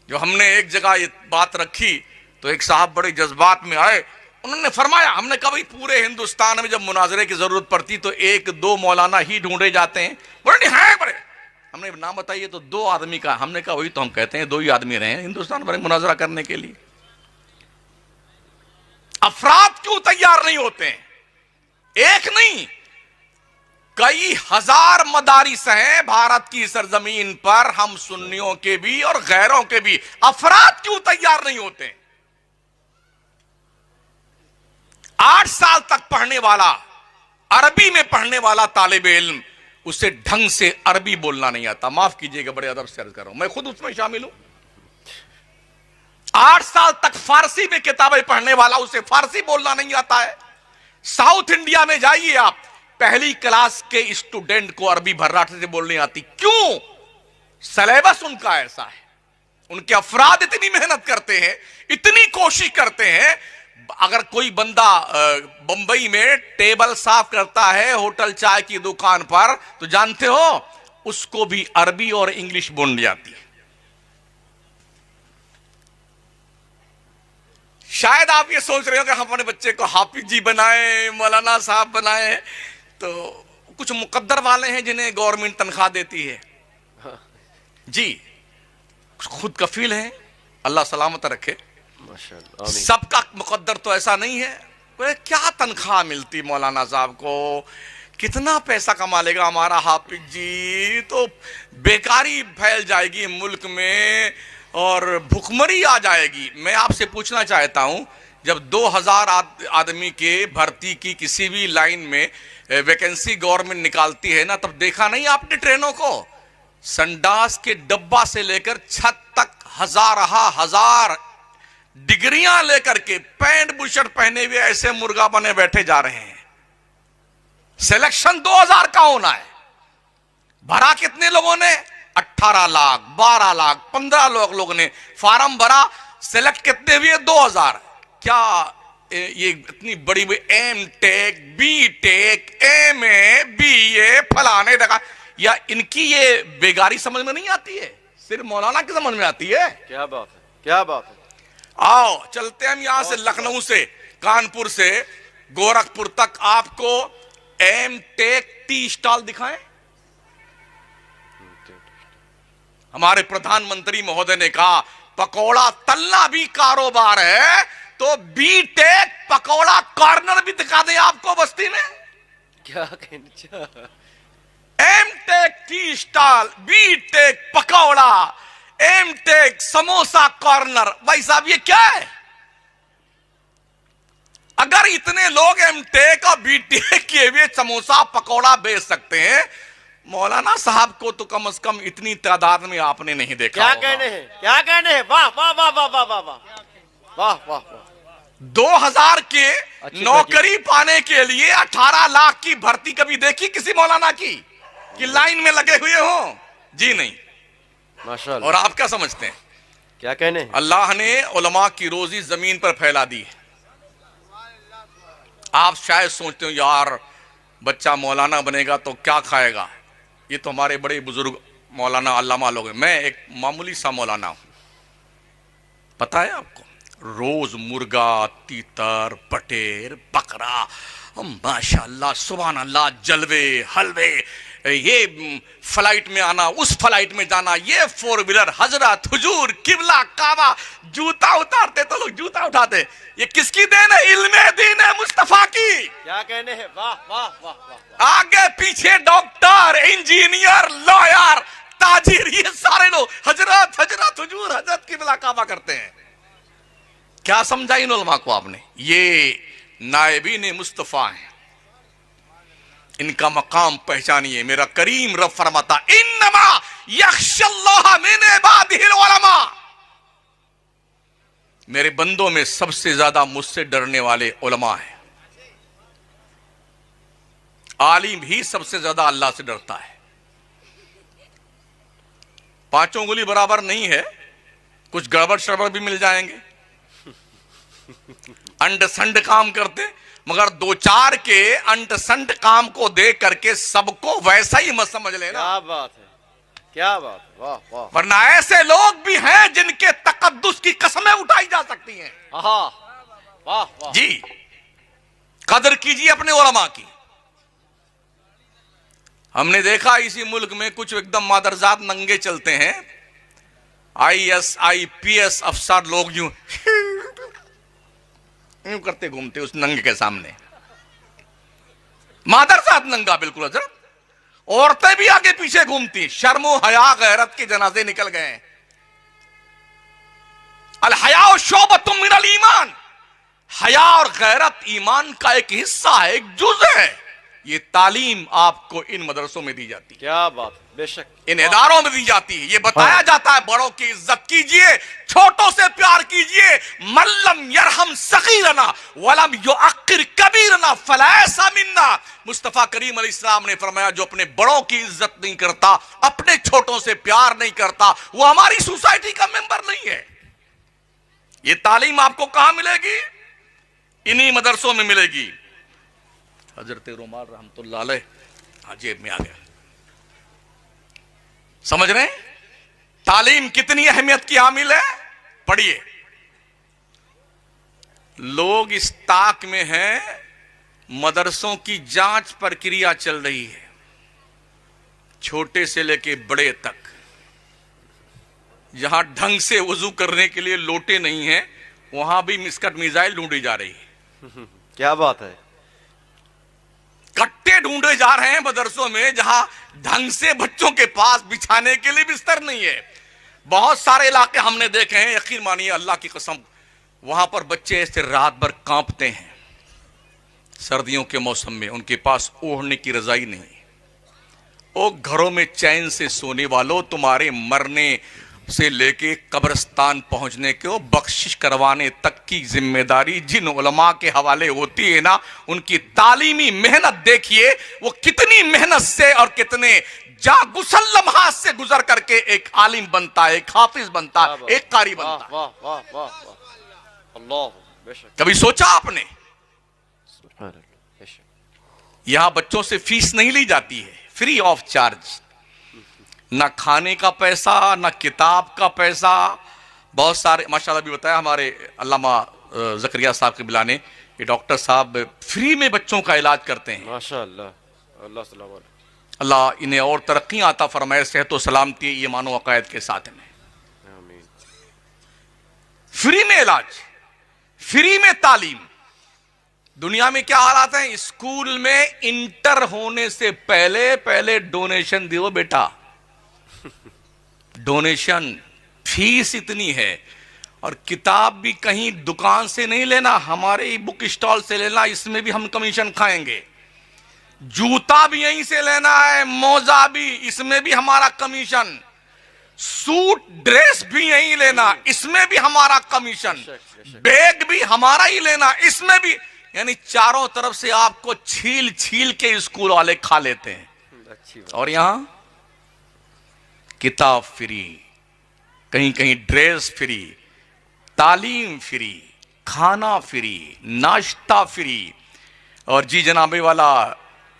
जो हमने एक जगह ये बात रखी तो एक साहब बड़े जज्बात में आए, उन्होंने फरमाया, हमने कहा भाई पूरे हिंदुस्तान में जब मुनाजरे की जरूरत पड़ती तो 1-2 मौलाना ही ढूंढे जाते हैं। बोले नहीं है बड़े, हमने नाम बताइए तो 2 आदमी का। हमने कहा वही तो हम कहते हैं, 2 ही आदमी रहे हैं हिंदुस्तान भर में मुनाजरा करने के लिए। अफराद क्यों तैयार नहीं होते हैं? एक नहीं, कई हजार मदारिस हैं भारत की सरजमीन पर, हम सुन्नियों के भी और गैरों के भी। अफराद क्यों तैयार नहीं होते? 8 साल तक पढ़ने वाला, अरबी में पढ़ने वाला तालिब इल्म, उसे ढंग से अरबी बोलना नहीं आता। माफ कीजिएगा, बड़े अदब से अर्ज कर रहा हूं, मैं खुद उसमें शामिल हूं। 8 साल तक फारसी में किताबें पढ़ने वाला, उसे फारसी बोलना नहीं आता है। साउथ इंडिया में जाइए आप, पहली क्लास के स्टूडेंट को अरबी भर्राटे से बोलनी आती। क्यों? सिलेबस उनका ऐसा है। उनके अफराद इतनी मेहनत करते हैं, इतनी कोशिश करते हैं। अगर कोई बंदा बंबई में टेबल साफ करता है होटल चाय की दुकान पर, तो जानते हो उसको भी अरबी और इंग्लिश बोलनी आती है। शायद आप ये सोच रहे हो कि हम अपने बच्चे को हाफिज जी बनाए, मौलाना साहब बनाए, तो कुछ मुकद्दर वाले हैं जिन्हें गवर्नमेंट तनख्वाह देती है जी, खुद कफील हैं, अल्लाह सलामत रखे। माशाअल्लाह, आमीन। सबका मुकद्दर तो ऐसा नहीं है। क्या तनख्वाह मिलती मौलाना साहब को, कितना पैसा कमा लेगा हमारा हाफिज जी, तो बेकारी फैल जाएगी मुल्क में और भुखमरी आ जाएगी। मैं आपसे पूछना चाहता हूं, जब 2000 आदमी के भर्ती की किसी भी लाइन में वैकेंसी गवर्नमेंट निकालती है ना, तब देखा नहीं आपने ट्रेनों को, संडास के डब्बा से लेकर छत तक हजार डिग्रियां लेकर के पैंट बुशर्ट पहने हुए ऐसे मुर्गा बने बैठे जा रहे हैं। सिलेक्शन 2000 का होना है। भरा कितने लोगों ने? 18 लाख, 12 लाख, 15 लोगों ने फॉर्म भरा। सिलेक्ट कितने हुए? 2000। क्या ये इतनी बड़ी M tech, B tech, MA, BA फलाने लगा, या इनकी ये बेगारी समझ में नहीं आती है? सिर्फ मौलाना की समझ में आती है। क्या बात है, क्या बात है। आओ चलते हम यहां से, लखनऊ से, कानपुर से गोरखपुर तक आपको एम टेक टी स्टॉल दिखाएं। हमारे प्रधानमंत्री महोदय ने कहा पकौड़ा तलना भी कारोबार है, तो बी टेक पकौड़ा कॉर्नर भी दिखा दें आपको बस्ती में। क्या कहना, M tech tea stall, B tech pakora, M tech samosa corner. भाई साहब ये क्या है? अगर इतने लोग एम टेक और बी टेक किए हुए समोसा पकौड़ा बेच सकते हैं, मौलाना साहब को तो कम से कम इतनी तादाद में आपने नहीं देखा। क्या कहने हैं, क्या कहने हैं। वाह वाह वाह वाह वाह वाह वाह वाह वाह वाह। 2000 के नौकरी पाने के लिए 18 लाख की भर्ती कभी देखी किसी मौलाना की कि लाइन में लगे हुए हो? जी नहीं। माशाअल्लाह। और आप क्या समझते हैं? क्या कहने हैं। अल्लाह ने उलमा की रोजी जमीन पर फैला दी है। आप शायद सोचते हो यार बच्चा मौलाना बनेगा तो क्या खाएगा, ये तो हमारे बड़े बुजुर्ग मौलाना अल्लामा लोग हैं। मैं एक मामूली सा मौलाना हूं। पता है आपको, रोज मुर्गा, तीतर, बटेर, बकरा, माशाअल्लाह सुभान अल्लाह, जलवे हलवे, ये फ्लाइट में आना, उस फ्लाइट में जाना, ये 4 व्हीलर, हजरत, हुजूर, किबला, काबा, जूता उतारते तो लोग जूता उठाते। ये किसकी देन है? इल्मे दीन है मुस्तफा की। क्या कहने हैं। वाह वाह वाह वाह। आगे पीछे डॉक्टर, इंजीनियर, लॉयर, ताजिर, ये सारे लोग हजरत हजरत हुजूर, हजरत, किबला, काबा करते हैं। क्या समझा इन उलमा को आपने? ये नायबीन मुस्तफा है, इनका मकाम पहचानिए। मेरा करीम रब फरमाता इन्नमा यख्शल्लाह मिन इबादिहिल उलमा, मेरे बंदों में सबसे ज्यादा मुझसे डरने वाले उलमा हैं। आलिम ही सबसे ज्यादा अल्लाह से डरता है। पांचों उंगली बराबर नहीं है, कुछ गड़बड़ शड़बड़ भी मिल जाएंगे, अंड संड काम करते, मगर 2-4 के अंट संट काम को देख करके सबको वैसा ही मत समझ लेना। क्या बात है, क्या बात है। वाह वाह। वरना ऐसे लोग भी हैं जिनके तकद्दुस की कसमें उठाई जा सकती हैं। वाह वाह जी, कदर कीजिए अपने उलमा की। हमने देखा इसी मुल्क में कुछ एकदम मादरजात नंगे चलते हैं, IAS IPS अफसर लोग यूं यूं करते घूमते उस नंगे के सामने, मादरजात नंगा बिल्कुल हजरत। औरतें भी आगे पीछे घूमती, शर्मो हया गैरत के जनाजे निकल गए। अल हया शोबतुम मिनल ईमान, हया और गैरत ईमान का एक हिस्सा है, एक जुज है। ये तालीम आपको इन मदरसों में दी जाती है, क्या बात है, बेशक इन इदारों में दी जाती है। ये बताया जाता है बड़ों की इज्जत कीजिए, छोटों से प्यार कीजिए। मल्लम यरहम सगीरना वलम युअक्किर कबीरना फलैसा मिन्ना। मुस्तफा करीम अलैहिस्सलाम ने फरमाया, जो अपने बड़ों की इज्जत नहीं करता, अपने छोटों से प्यार नहीं करता, वो हमारी सोसाइटी का मेंबर नहीं है। ये तालीम आपको कहां मिलेगी? इन्हीं मदरसों में मिलेगी। हजरत रुमाल रहमतुल्लाह अलैह जेब में आ गया। समझ रहे हैं तालीम कितनी अहमियत की हामिल है? पढ़िए, लोग इस ताक में हैं, मदरसों की जांच प्रक्रिया चल रही है, छोटे से लेके बड़े तक। जहां ढंग से वजू करने के लिए लोटे नहीं है, वहां भी मिस्कट मिसाइल ढूंढी जा रही है। क्या बात है, कट्टे ढूंढे जा रहे हैं मदरसों में, जहां ढंग से बच्चों के पास बिछाने के लिए बिस्तर नहीं है। बहुत सारे इलाके हमने देखे हैं, यकीन मानिए अल्लाह की कसम, वहां पर बच्चे ऐसे रात भर कांपते हैं सर्दियों के मौसम में, उनके पास ओढ़ने की रजाई नहीं। ओ घरों में चैन से सोने वालों, तुम्हारे मरने से लेके कब्रिस्तान पहुंचने के बख्शिश करवाने तक की जिम्मेदारी जिन उलमा के हवाले होती है ना, उनकी तालीमी मेहनत देखिए, वो कितनी मेहनत से और कितने जागुसल लम्हात से गुजर करके एक आलिम बनता है, एक हाफिज बनता है, एक कारी बनता है। वाह वाह वाह वाह, अल्लाह, बेशक कभी सोचा आपने? सुभान अल्लाह, बेशक। यहां बच्चों से फीस नहीं ली जाती है, फ्री ऑफ चार्ज। ना खाने का पैसा, ना किताब का पैसा। बहुत सारे माशाल्लाह भी बताया हमारे अल्लामा ज़करिया साहब के बिलाने, ये डॉक्टर साहब फ्री में बच्चों का इलाज करते हैं। माशाल्लाह, अल्लाह सलामत, अल्लाह इन्हें और तरक्की आता फरमाए, सेहत और सलामती ईमान व अकायद के साथ में। आमीन। फ्री में इलाज, फ्री में तालीम। दुनिया में क्या हालात हैं? स्कूल में इंटर होने से पहले पहले डोनेशन दियो बेटा, डोनेशन, फीस इतनी है। और किताब भी कहीं दुकान से नहीं लेना, हमारे बुक स्टॉल से लेना, इसमें भी हम कमीशन खाएंगे। जूता भी यहीं से लेना है, मोजा भी, इसमें भी हमारा कमीशन। सूट ड्रेस भी यहीं लेना, इसमें भी हमारा कमीशन। बैग भी हमारा ही लेना, इसमें भी। यानी चारों तरफ से आपको छील छील के स्कूल वाले खा लेते हैं। अच्छी बात। और यहां किताब फ्री, कहीं कहीं ड्रेस फ्री, तालीम फ्री, खाना फ्री, नाश्ता फ्री, और जी जनाबे वाला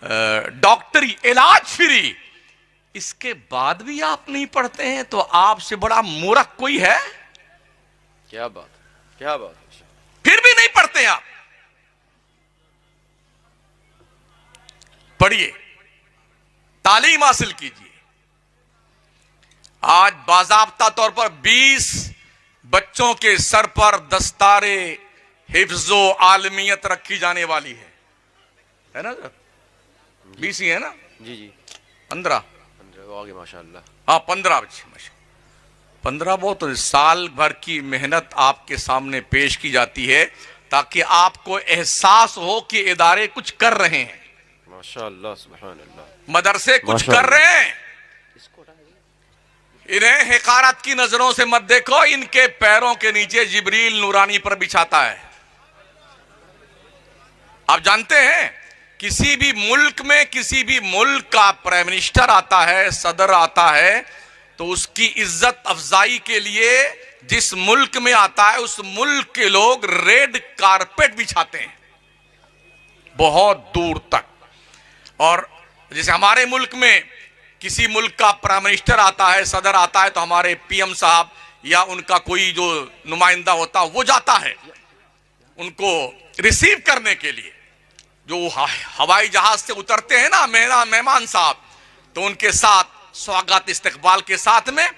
डॉक्टरी इलाज फ्री। इसके बाद भी आप नहीं पढ़ते हैं तो आपसे बड़ा मूर्ख कोई है? क्या बात, क्या बात, फिर भी नहीं पढ़ते आप। पढ़िए, तालीम हासिल कीजिए। आज बाज़ाब्ता तौर पर 20 बच्चों के सर पर दस्तारे हिफ्ज़ो आलमियत रखी जाने वाली है ना सर? 20 ही है ना? जी जी, 15 आगे माशाल्लाह। हाँ 15 बच्चे, 15 बहुत। साल भर की मेहनत आपके सामने पेश की जाती है ताकि आपको एहसास हो कि इदारे कुछ कर रहे हैं, माशाल्लाह, सुभान अल्लाह, मदरसे कुछ कर रहे हैं। इन्हें हिकारत की नजरों से मत देखो, इनके पैरों के नीचे जिब्रील नूरानी पर बिछाता है। आप जानते हैं किसी भी मुल्क में, किसी भी मुल्क का प्राइम मिनिस्टर आता है, सदर आता है, तो उसकी इज्जत अफजाई के लिए जिस मुल्क में आता है उस मुल्क के लोग रेड कारपेट बिछाते हैं बहुत दूर तक। और जैसे हमारे मुल्क में किसी मुल्क का प्राइम मिनिस्टर आता है, सदर आता है, तो हमारे पीएम साहब या उनका कोई जो नुमाइंदा होता है वो जाता है उनको रिसीव करने के लिए। जो हवाई जहाज से उतरते हैं ना मेहमान साहब, तो उनके साथ स्वागत इस्तकबाल के साथ में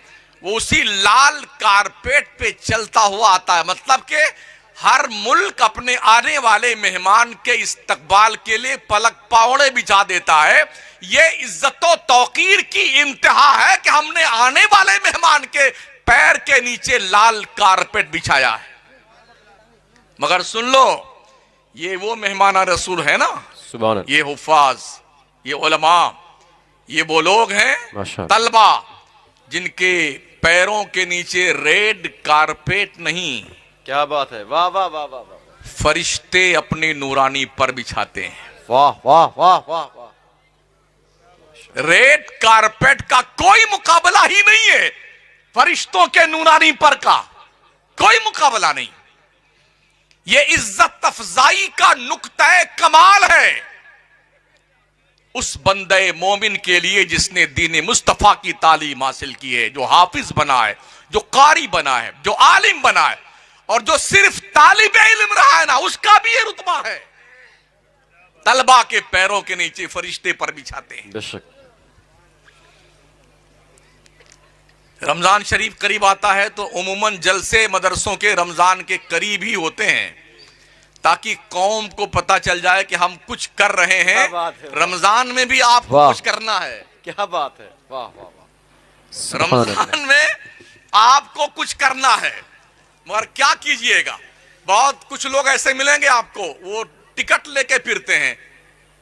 वो उसी लाल कारपेट पे चलता हुआ आता है। मतलब कि हर मुल्क अपने आने वाले मेहमान के इस्तकबाल के लिए पलक पावड़े बिछा देता है। ये इज्जतो तौकीर की इंतहा है कि हमने आने वाले मेहमान के पैर के नीचे लाल कारपेट बिछाया है। मगर सुन लो, ये वो मेहमान रसूल है ना, सुभान अल्लाह। ये हुफ्फाज, ये उलमा, ये वो लोग हैं माशाअल्लाह। तलबा जिनके पैरों के नीचे रेड कारपेट नहीं, क्या बात है, वाह वाह वाह वाह वाह, फरिश्ते अपने नूरानी पर बिछाते हैं। वाह वाह वाह वाह वाह। रेड कारपेट का कोई मुकाबला ही नहीं है, फरिश्तों के नूरानी पर का कोई मुकाबला नहीं। यह इज्जत अफजाई का नुक्ता कमाल है उस बंदे मोमिन के लिए जिसने दीन मुस्तफा की तालीम हासिल की है, जो हाफिज बना है, जो कारी बना है, जो आलिम बना है, और जो सिर्फ तालिबे इल्म रहा है ना, उसका भी ये रुतबा है। तलबा के पैरों के नीचे फरिश्ते पर बिछाते हैं। बेशक। रमजान शरीफ करीब आता है तो उमूमन जलसे मदरसों के रमजान के करीब ही होते हैं, ताकि कौम को पता चल जाए कि हम कुछ कर रहे हैं। रमजान में भी आपको कुछ करना है। क्या बात है, वाह वाह वाह। रमजान में आपको कुछ करना है, मगर क्या कीजिएगा, बहुत कुछ लोग ऐसे मिलेंगे आपको, वो टिकट लेके फिरते हैं।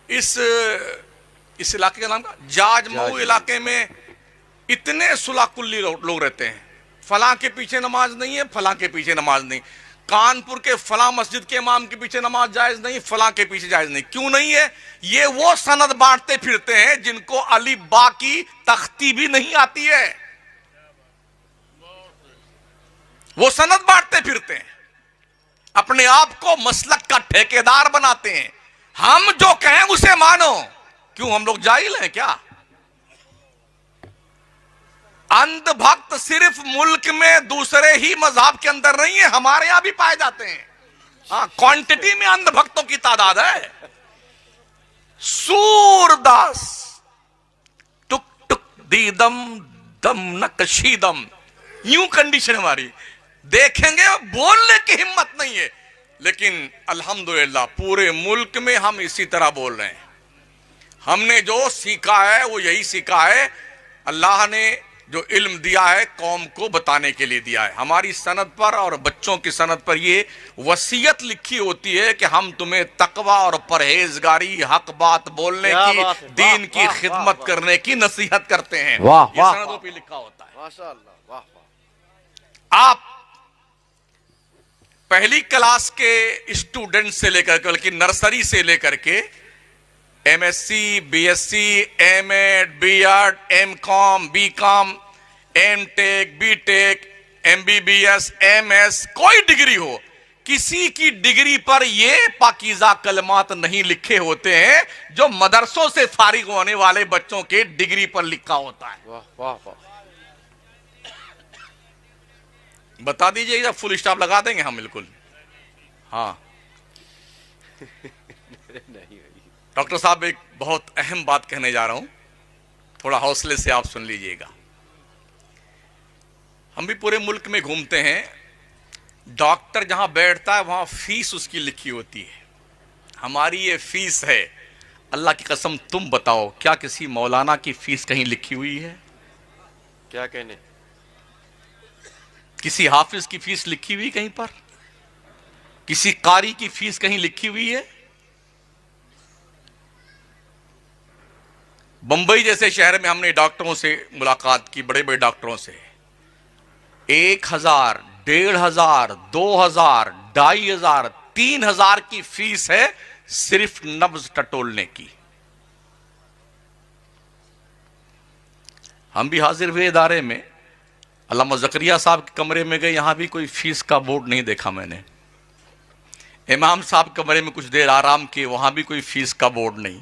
इस इलाके का नाम का जाजमऊ इलाके में इतने सुलाकुल्ली लोग रहते हैं, फलां के पीछे नमाज नहीं है, फलां के पीछे नमाज नहीं, कानपुर के फलां मस्जिद के इमाम के पीछे नमाज जायज नहीं, फलां के पीछे जायज नहीं। क्यों नहीं है? ये वो सनद बांटते फिरते हैं जिनको अली बा की तख्ती भी नहीं आती है, वो सनद बांटते फिरते हैं, अपने आप को मसलक का ठेकेदार बनाते हैं। हम जो कहें उसे मानो। क्यों, हम लोग जाहिल हैं क्या? अंधभक्त सिर्फ मुल्क में दूसरे ही मजहब के अंदर नहीं है, हमारे यहां भी पाए जाते हैं। हाँ, क्वांटिटी में अंधभक्तों की तादाद है। सूरदास टुक टुक दीदम दम नक्शीदम, यूं कंडीशन हमारी। देखेंगे, बोलने की हिम्मत नहीं है, लेकिन अल्हम्दुलिल्लाह पूरे मुल्क में हम इसी तरह बोल रहे हैं। हमने जो सीखा है वो यही सीखा है। अल्लाह ने जो इल्म दिया है कौम को बताने के लिए दिया है। हमारी सनद पर और बच्चों की सनद पर ये वसीयत लिखी होती है कि हम तुम्हें तकवा और परहेजगारी, हक बात बोलने की, दीन की खिदमत करने की नसीहत करते हैं। ये सनदों पे लिखा होता है। माशाअल्लाह, वाह वाह। आप पहली क्लास के स्टूडेंट से लेकर के, बल्कि नर्सरी से लेकर के MSc, BSc, MEd, BEd, MCom, BCom, MTech, BTech, MBBS, MS, कोई डिग्री हो, किसी की डिग्री पर ये पाकीज़ा कलमात नहीं लिखे होते हैं जो मदरसों से फारिग होने वाले बच्चों के डिग्री पर लिखा होता है। वाह वाह वाह। बता दीजिएगा, फुल स्टॉप लगा देंगे हम बिल्कुल। हाँ डॉक्टर साहब, एक बहुत अहम बात कहने जा रहा हूं, थोड़ा हौसले से आप सुन लीजिएगा। हम भी पूरे मुल्क में घूमते हैं, डॉक्टर जहां बैठता है वहां फीस उसकी लिखी होती है। हमारी ये फीस है। अल्लाह की कसम, तुम बताओ, क्या किसी मौलाना की फीस कहीं लिखी हुई है? क्या कहने? किसी हाफिज की फीस लिखी हुई कहीं पर? किसी कारी की फीस कहीं लिखी हुई है? बंबई जैसे शहर में हमने डॉक्टरों से मुलाकात की, बड़े बड़े डॉक्टरों से। 1000, 1500, 2000, 2500, 3000 की फीस है सिर्फ नब्ज टटोलने की। हम भी हाजिर हुए इदारे में, अल्लामा ज़करिया साहब के कमरे में गए, यहां भी कोई फीस का बोर्ड नहीं देखा मैंने। इमाम साहब कमरे में कुछ देर आराम किए, वहां भी कोई फीस का बोर्ड नहीं।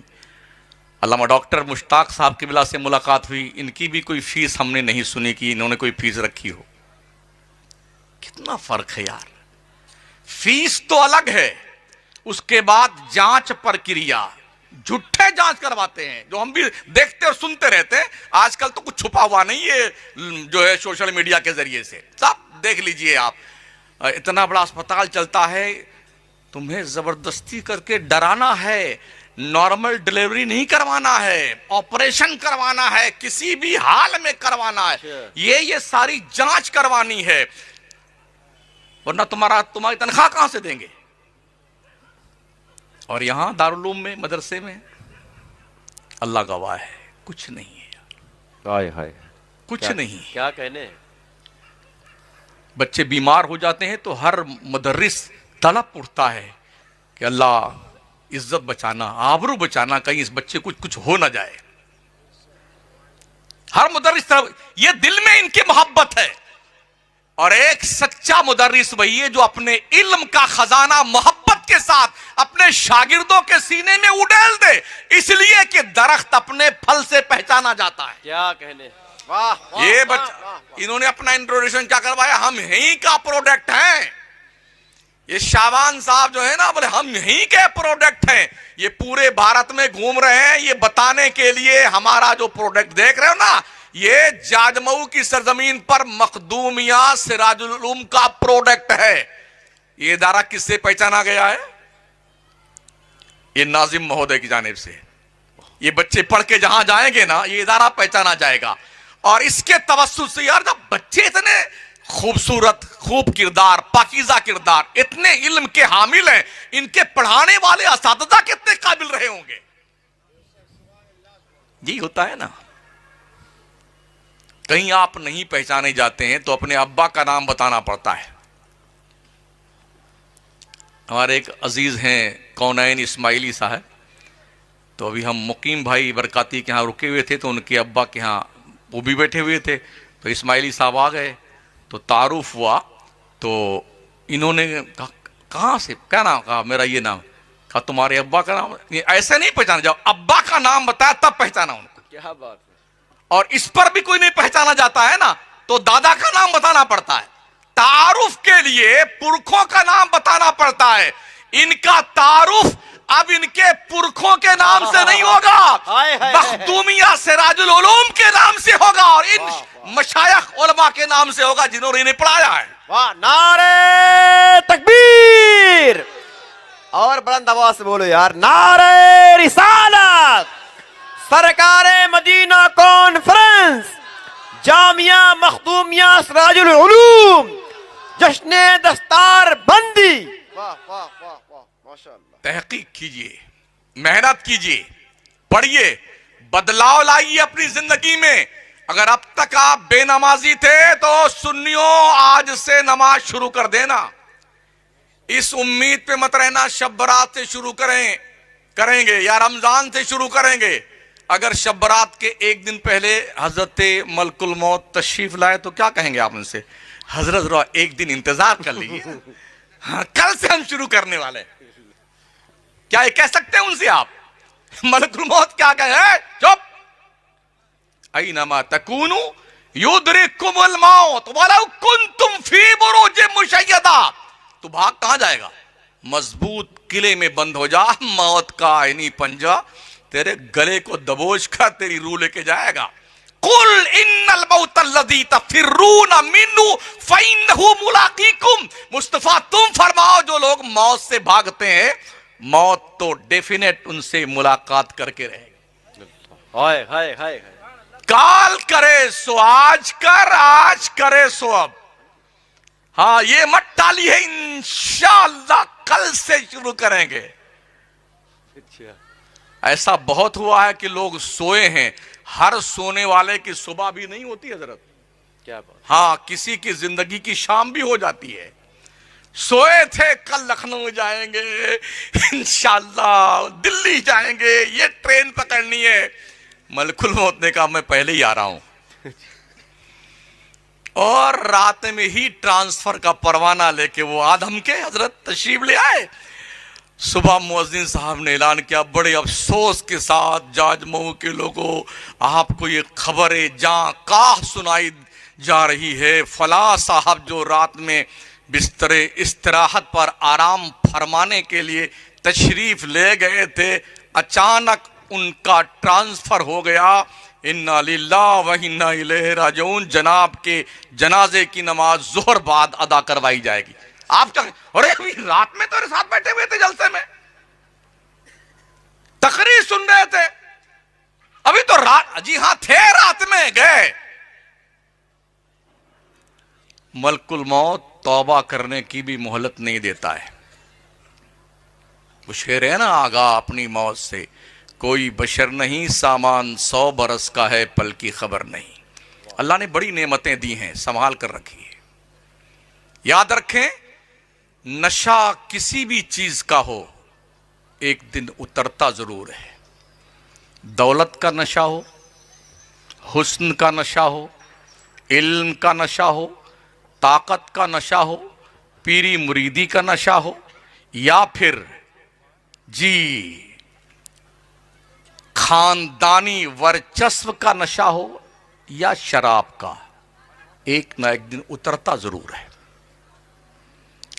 अल्लामा डॉक्टर मुश्ताक साहब की बिला से मुलाकात हुई, इनकी भी कोई फीस हमने नहीं सुनी कि इन्होंने कोई फीस रखी हो। कितना फर्क है यार। फीस तो अलग है, उसके बाद जांच प्रक्रिया, झूठे जांच करवाते हैं जो हम भी देखते और सुनते रहते हैं। आजकल तो कुछ छुपा हुआ नहीं है, जो है सोशल मीडिया के जरिए से सब देख लीजिए आप। इतना बड़ा अस्पताल चलता है, तुम्हें जबरदस्ती करके डराना है, नॉर्मल डिलीवरी नहीं करवाना है, ऑपरेशन करवाना है, किसी भी हाल में करवाना है, ये सारी जांच करवानी है, वरना तुम्हारी तनख्वाह कहां से देंगे? और यहां दारुल उलूम में, मदरसे में, अल्लाह गवाह है, कुछ नहीं है यार, हाय हाय, कुछ नहीं। क्या कहने। बच्चे बीमार हो जाते हैं तो हर मुदर्रिस तड़प उठता है कि अल्लाह इज्जत बचाना, आबरू बचाना, कहीं इस बच्चे को कुछ हो ना जाए। हर मुदर्रिस तरफ, ये दिल में इनकी मोहब्बत है। और एक सच्चा मुदर्रिस वही है जो अपने इल्म का खजाना मोहब्बत के साथ अपने शागिर्दों के सीने में उड़ेल दे, इसलिए कि दरख्त अपने फल से पहचाना जाता है। क्या कहने। वाह, वाह ये वाह, बच्चा, वाह, वाह। इन्होंने अपना इंट्रोडक्शन क्या करवाया, हम यहीं का प्रोडक्ट हैं। ये शाबान साहब जो है ना, बोले हम यहीं के प्रोडक्ट हैं। ये पूरे भारत में घूम रहे हैं ये बताने के लिए हमारा जो प्रोडक्ट देख रहे हो ना, ये जाजमऊ की सरजमीन पर मखदूमिया सिराजुल उलूम का प्रोडक्ट है। ये इदारा किससे पहचाना गया है? ये नाजिम महोदय की जानिब से। ये बच्चे पढ़ के जहां जाएंगे ना, ये इदारा पहचाना जाएगा। और इसके तवस्सुल से यार, जब बच्चे इतने खूबसूरत, खूब किरदार, पाकीज़ा किरदार, इतने इल्म के हामिल हैं, इनके पढ़ाने वाले असातिज़ा कितने काबिल रहे होंगे। जी होता है ना, कहीं आप नहीं पहचाने जाते हैं तो अपने अब्बा का नाम बताना पड़ता है। हमारे एक अजीज हैं कौनैन इस्माइली साहब, तो अभी हम मुकीम भाई बरकाती के यहाँ रुके हुए थे, तो उनके अब्बा के यहाँ वो भी बैठे हुए थे, तो इस्माइली साहब आ गए, तो तारुफ हुआ। तो इन्होंने कहा कहाँ से, क्या नाम? कहा मेरा ये नाम। कहा तुम्हारे अब्बा का नाम? ऐसे नहीं पहचाना, जाओ अब्बा का नाम बताया तब पहचाना उनको। क्या बात है। और इस पर भी कोई नहीं पहचाना जाता है ना, तो दादा का नाम बताना पड़ता है। तारुफ के लिए पुरखों का नाम बताना पड़ता है। इनका तारुफ अब इनके पुरखों के नाम से नहीं होगा, मखदूमिया सिराजुल उलूम के नाम से होगा, और इन मशायख उलमा के नाम से होगा जिन्होंने इन्हें पढ़ाया है। वाह, नारे तकबीर, और बुलंद आवाज से बोलो यार, नारे रिसालत, सरकारे मदीना कॉन्फ्रेंस, जामिया मखदूमिया सिराजुल उलूम, जश्ने दस्तार बंदी। वाह वाह वाह वाह, माशाअल्लाह। तहकीक कीजिए, मेहनत कीजिए, पढ़िए, बदलाव लाइए अपनी जिंदगी में। अगर अब तक आप बेनमाजी थे तो सुन्नियों आज से नमाज शुरू कर देना। इस उम्मीद पे मत रहना शब बरात से शुरू करेंगे या रमजान से शुरू करेंगे। अगर शब बरात के एक दिन पहले हजरत मलकुल मौत तशरीफ लाए तो क्या कहेंगे आप उनसे? हजरत एक दिन इंतजार कर लीजिए, हाँ, कल से हम शुरू करने वाले हैं। क्या ये कह सकते हैं उनसे आप? मलकुल मौत क्या कहे? चुप। ऐनमा तकूनु युद्रिकुमुल मौत वलौ कुंतुम फी बुरूजिन मुशय्यदा। तू भाग कहां जाएगा? मजबूत किले में बंद हो जा, मौत का आईनी पंजा तेरे गले को दबोच कर तेरी रूह लेके जाएगा। कुल इन्नल मौतल्लज़ी तफिर्रून मिन्हु फइन्नहु मुलाकीकुम। मुस्तफा तुम फरमाओ, जो लोग मौत से भागते हैं, मौत तो डेफिनेट उनसे मुलाकात करके रहेगी। हाय हाय हाय, काल करे सो आज कर, आज करे सो अब। हाँ, ये मत टाली है, इंशाअल्लाह कल से शुरू करेंगे। ऐसा बहुत हुआ है कि लोग सोए हैं, हर सोने वाले की सुबह भी नहीं होती हजरत। क्या बात। हाँ, किसी की जिंदगी की शाम भी हो जाती है। सोए थे कल लखनऊ जाएंगे, इंशाअल्लाह दिल्ली जाएंगे, ये ट्रेन पकड़नी है। मलकुल मौत ने कहा मैं पहले ही आ रहा हूं, और रात में ही ट्रांसफर का परवाना लेके वो आदम के हजरत तशरीफ ले आए। सुबह मुअज्जिन साहब ने ऐलान किया, बड़े अफसोस के साथ जाजमऊ के लोगों, आपको ये खबर जां काह सुनाई जा रही है। फला साहब जो रात में बिस्तरे इस्तराहत पर आराम फरमाने के लिए तशरीफ ले गए थे, अचानक उनका ट्रांसफर हो गया। इन्ना लिल्लाह व इन्ना इलैहि राजिऊन। जनाब के जनाजे की नमाज जोहर बाद अदा करवाई जाएगी। आप क्या, अरे अभी रात में तो साथ बैठे हुए थे जलसे में, तकरीर सुन रहे थे, अभी तो रात, जी हां थे, रात में गए। मलकुल मौत तौबा करने की भी मोहलत नहीं देता है। वो शेर है ना, आगा अपनी मौत से कोई बशर नहीं, सामान 100 बरस का है, पल की खबर नहीं। अल्लाह ने बड़ी नेमतें दी हैं, संभाल कर रखी है। याद रखें, नशा किसी भी चीज का हो एक दिन उतरता जरूर है। दौलत का नशा हो, हुस्न का नशा हो, इल्म का नशा हो, ताकत का नशा हो, पीरी मुरीदी का नशा हो, या फिर जी खानदानी वर्चस्व का नशा हो, या शराब का, एक ना एक दिन उतरता जरूर है।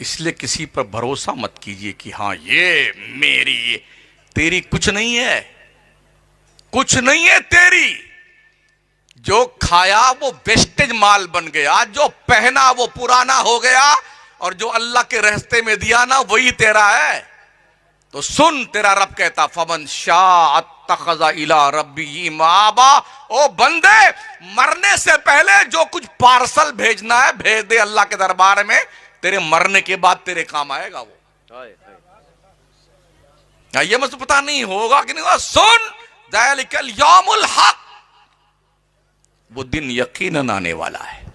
इसलिए किसी पर भरोसा मत कीजिए कि हां ये मेरी, तेरी कुछ नहीं है, कुछ नहीं है तेरी। जो खाया वो वेस्टेज माल बन गया, जो पहना वो पुराना हो गया, और जो अल्लाह के रास्ते में दिया ना वही तेरा है। तो सुन, तेरा रब कहता फमन शाअ अत्तखज़ इला रब्बिही माबा। ओ बंदे, मरने से पहले जो कुछ पार्सल भेजना है भेज दे अल्लाह के दरबार में, तेरे मरने के बाद तेरे काम आएगा वो। ये मुझे पता नहीं होगा कि नहीं होगा। सुन, ज़ालिकल यौमुल हक, वो दिन यकीनन आने वाला है।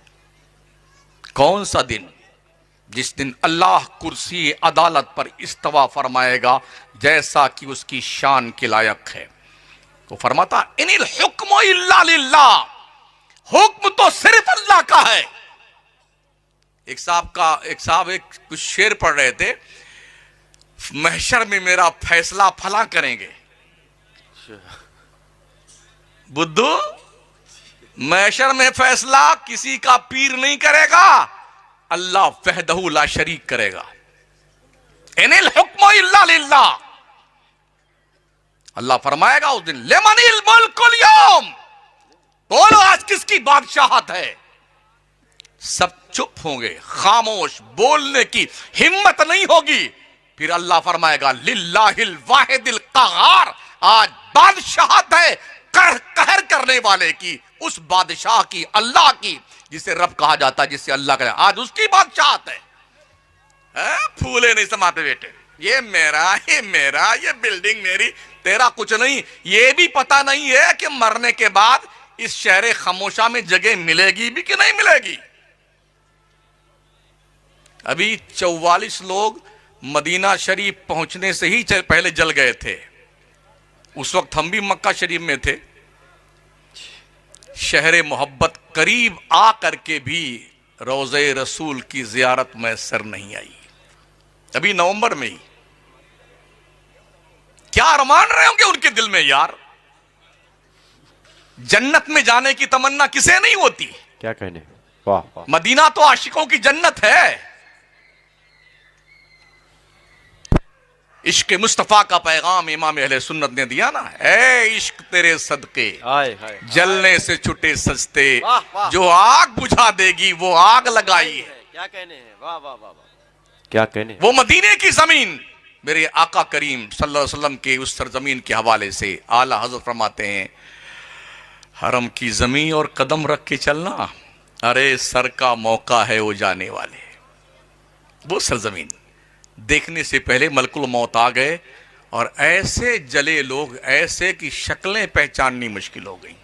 कौन सा दिन? जिस दिन अल्लाह कुर्सी अदालत पर इस्तवा फरमाएगा जैसा कि उसकी शान के लायक है। वो फरमाता इनिल हुक्मु इल्ला लिल्लाह, हुक्म तो सिर्फ अल्लाह का है। एक साहब कुछ शेर पढ़ रहे थे, महशर में मेरा फैसला फला करेंगे। बुद्धू, महशर में फैसला किसी का पीर नहीं करेगा, अल्लाह वहदहू ला शरीक करेगा। इनिल हुक्मु इल्ला लिल्लाह, अल्लाह फरमाएगा उस दिन लिमनिल मुल्कुल यौम, बोलो आज किसकी बादशाहत है। सब चुप होंगे, खामोश, बोलने की हिम्मत नहीं होगी। फिर अल्लाह फरमाएगा लिल्लाहिल वाहिदिल कहार, आज बादशाहत है कहर करने वाले की, उस बादशाह की, अल्लाह की, जिसे रब कहा जाता है, जिसे अल्लाह कहा, आज उसकी बादशाहत है। फूले नहीं समाते बेटे, ये मेरा, ये बिल्डिंग मेरी, तेरा कुछ नहीं। ये भी पता नहीं है कि मरने के बाद इस शहर खामोशा में जगह मिलेगी भी कि नहीं मिलेगी। अभी 44 लोग मदीना शरीफ पहुंचने से ही पहले जल गए थे। उस वक्त हम भी मक्का शरीफ में थे। शहर मोहब्बत करीब आ करके भी रोज़े रसूल की जियारत मैसर नहीं आई। अभी नवंबर में ही क्या अरमान रहे होंगे उनके दिल में यार। जन्नत में जाने की तमन्ना किसे नहीं होती। क्या कहने, वाह वाह। मदीना तो आशिकों की जन्नत है। इश्क मुस्तफा का पैगाम इमाम अहले सुन्नत ने दिया ना, ऐ इश्क तेरे सदके जलने से छुटे सस्ते, जो आग बुझा देगी वो आग लगाई है। क्या कहने हैं, वाह वाह वाह, क्या कहने। वो मदीने की जमीन मेरे आका करीम सल्लल्लाहु अलैहि वसल्लम के उस सरजमीन के हवाले से आला हजरत फरमाते हैं, हरम की जमीन और कदम रख के चलना, अरे सर का मौका है वो जाने वाले। वो सरजमीन देखने से पहले मलकुल मौत आ गए, और ऐसे जले लोग, ऐसे कि शक्लें पहचाननी मुश्किल हो गई।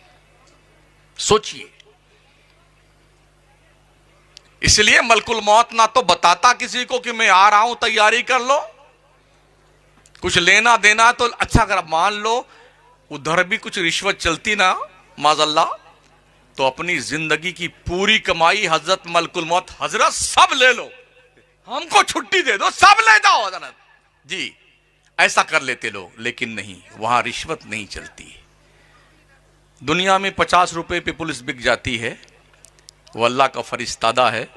सोचिए, इसलिए मलकुल मौत ना तो बताता किसी को कि मैं आ रहा हूं, तैयारी कर लो, कुछ लेना देना तो अच्छा कर, मान लो उधर भी कुछ रिश्वत चलती ना माज़अल्लाह, तो अपनी जिंदगी की पूरी कमाई हजरत मलकुल मौत, हजरत सब ले लो, हमको छुट्टी दे दो, सब ले जाओ हजरत जी, ऐसा कर लेते लोग। लेकिन नहीं, वहां रिश्वत नहीं चलती। दुनिया में 50 रुपए पे पुलिस बिक जाती है, वो अल्लाह का फरिश्तादा है,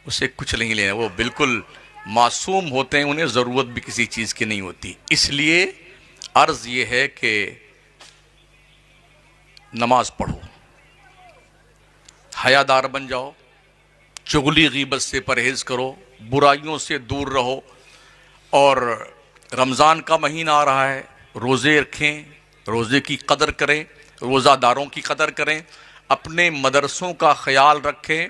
उसे कुछ नहीं लेना, वो बिल्कुल मासूम होते हैं, उन्हें ज़रूरत भी किसी चीज़ की नहीं होती। इसलिए अर्ज़ ये है कि नमाज पढ़ो, हयादार बन जाओ, चुगली गीबत से परहेज़ करो, बुराइयों से दूर रहो, और रमज़ान का महीना आ रहा है, रोज़े रखें, रोज़े की कदर करें, रोज़ादारों की कदर करें, अपने मदरसों का ख्याल रखें,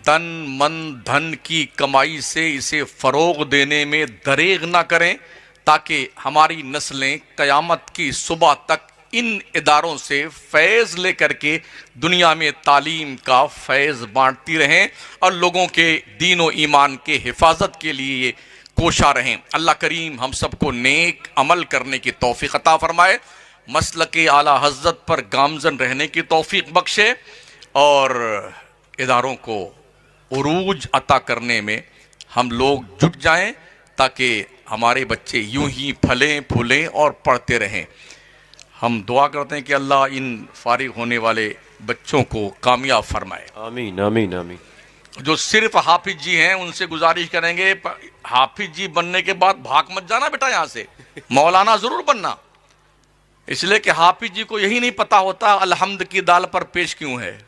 तन मन धन की कमाई से इसे फ़रोग़ देने में दरेग ना करें, ताकि हमारी नस्लें क़यामत की सुबह तक इन इदारों से फैज़ लेकर के दुनिया में तालीम का फैज़ बांटती रहें और लोगों के दीन व ईमान के हिफाजत के लिए ये कोशा रहें। अल्लाह करीम हम सबको नेक अमल करने की तौफीक अता फरमाए, मसलके आला हज़रत पर गामज़न रहने की तौफीक बख्शे और इदारों को उरूज अता करने में हम लोग जुट जाएं ताकि हमारे बच्चे यूं ही फलें फूलें और पढ़ते रहें। हम दुआ करते हैं कि अल्लाह इन फारिग होने वाले बच्चों को कामयाब फरमाए। आमीन आमीन आमीन। जो सिर्फ हाफिज जी हैं उनसे गुजारिश करेंगे, हाफिज जी बनने के बाद भाग मत जाना बेटा यहाँ से, मौलाना जरूर बनना, इसलिए कि हाफिज जी को यही नहीं पता होता अलहम्द की दाल पर पेश क्यों है।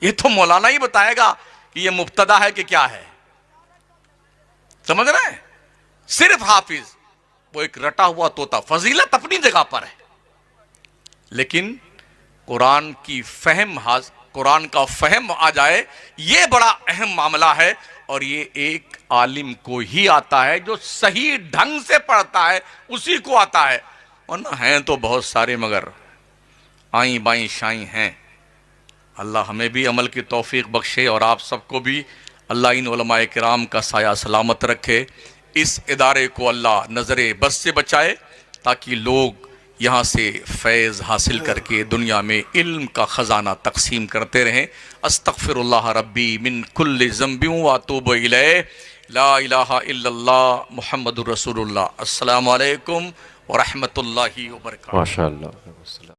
ये तो मौलाना ही बताएगा कि ये मुब्तदा है कि क्या है, समझ रहे हैं। सिर्फ हाफिज वो एक रटा हुआ तोता, फजीलत अपनी जगह पर है, लेकिन कुरान की कुरान का फहम आ जाए ये बड़ा अहम मामला है। और ये एक आलिम को ही आता है जो सही ढंग से पढ़ता है, उसी को आता है। वरना हैं तो बहुत सारे मगर आई बाई शाई हैं। अल्लाह हमें भी अमल की तौफीक बख्शे और आप सबको भी अल्लाह इन उलमाए किराम का साया सलामत रखे। इस इदारे को अल्लाह नज़रे बस से बचाए ताकि लोग यहाँ से फैज़ हासिल करके दुनिया में इल्म का ख़जाना तकसीम करते रहें। अस्तग़फिरुल्लाह रब्बी मिन कुल्लि ज़ंबिन व अतूबु इलैह, ला इलाहा इल्लल्लाह मुहम्मदुर रसूलुल्लाह। अस्सलामु अलैकुम व रहमतुल्लाहि व बरकातुहू। माशाअल्लाह।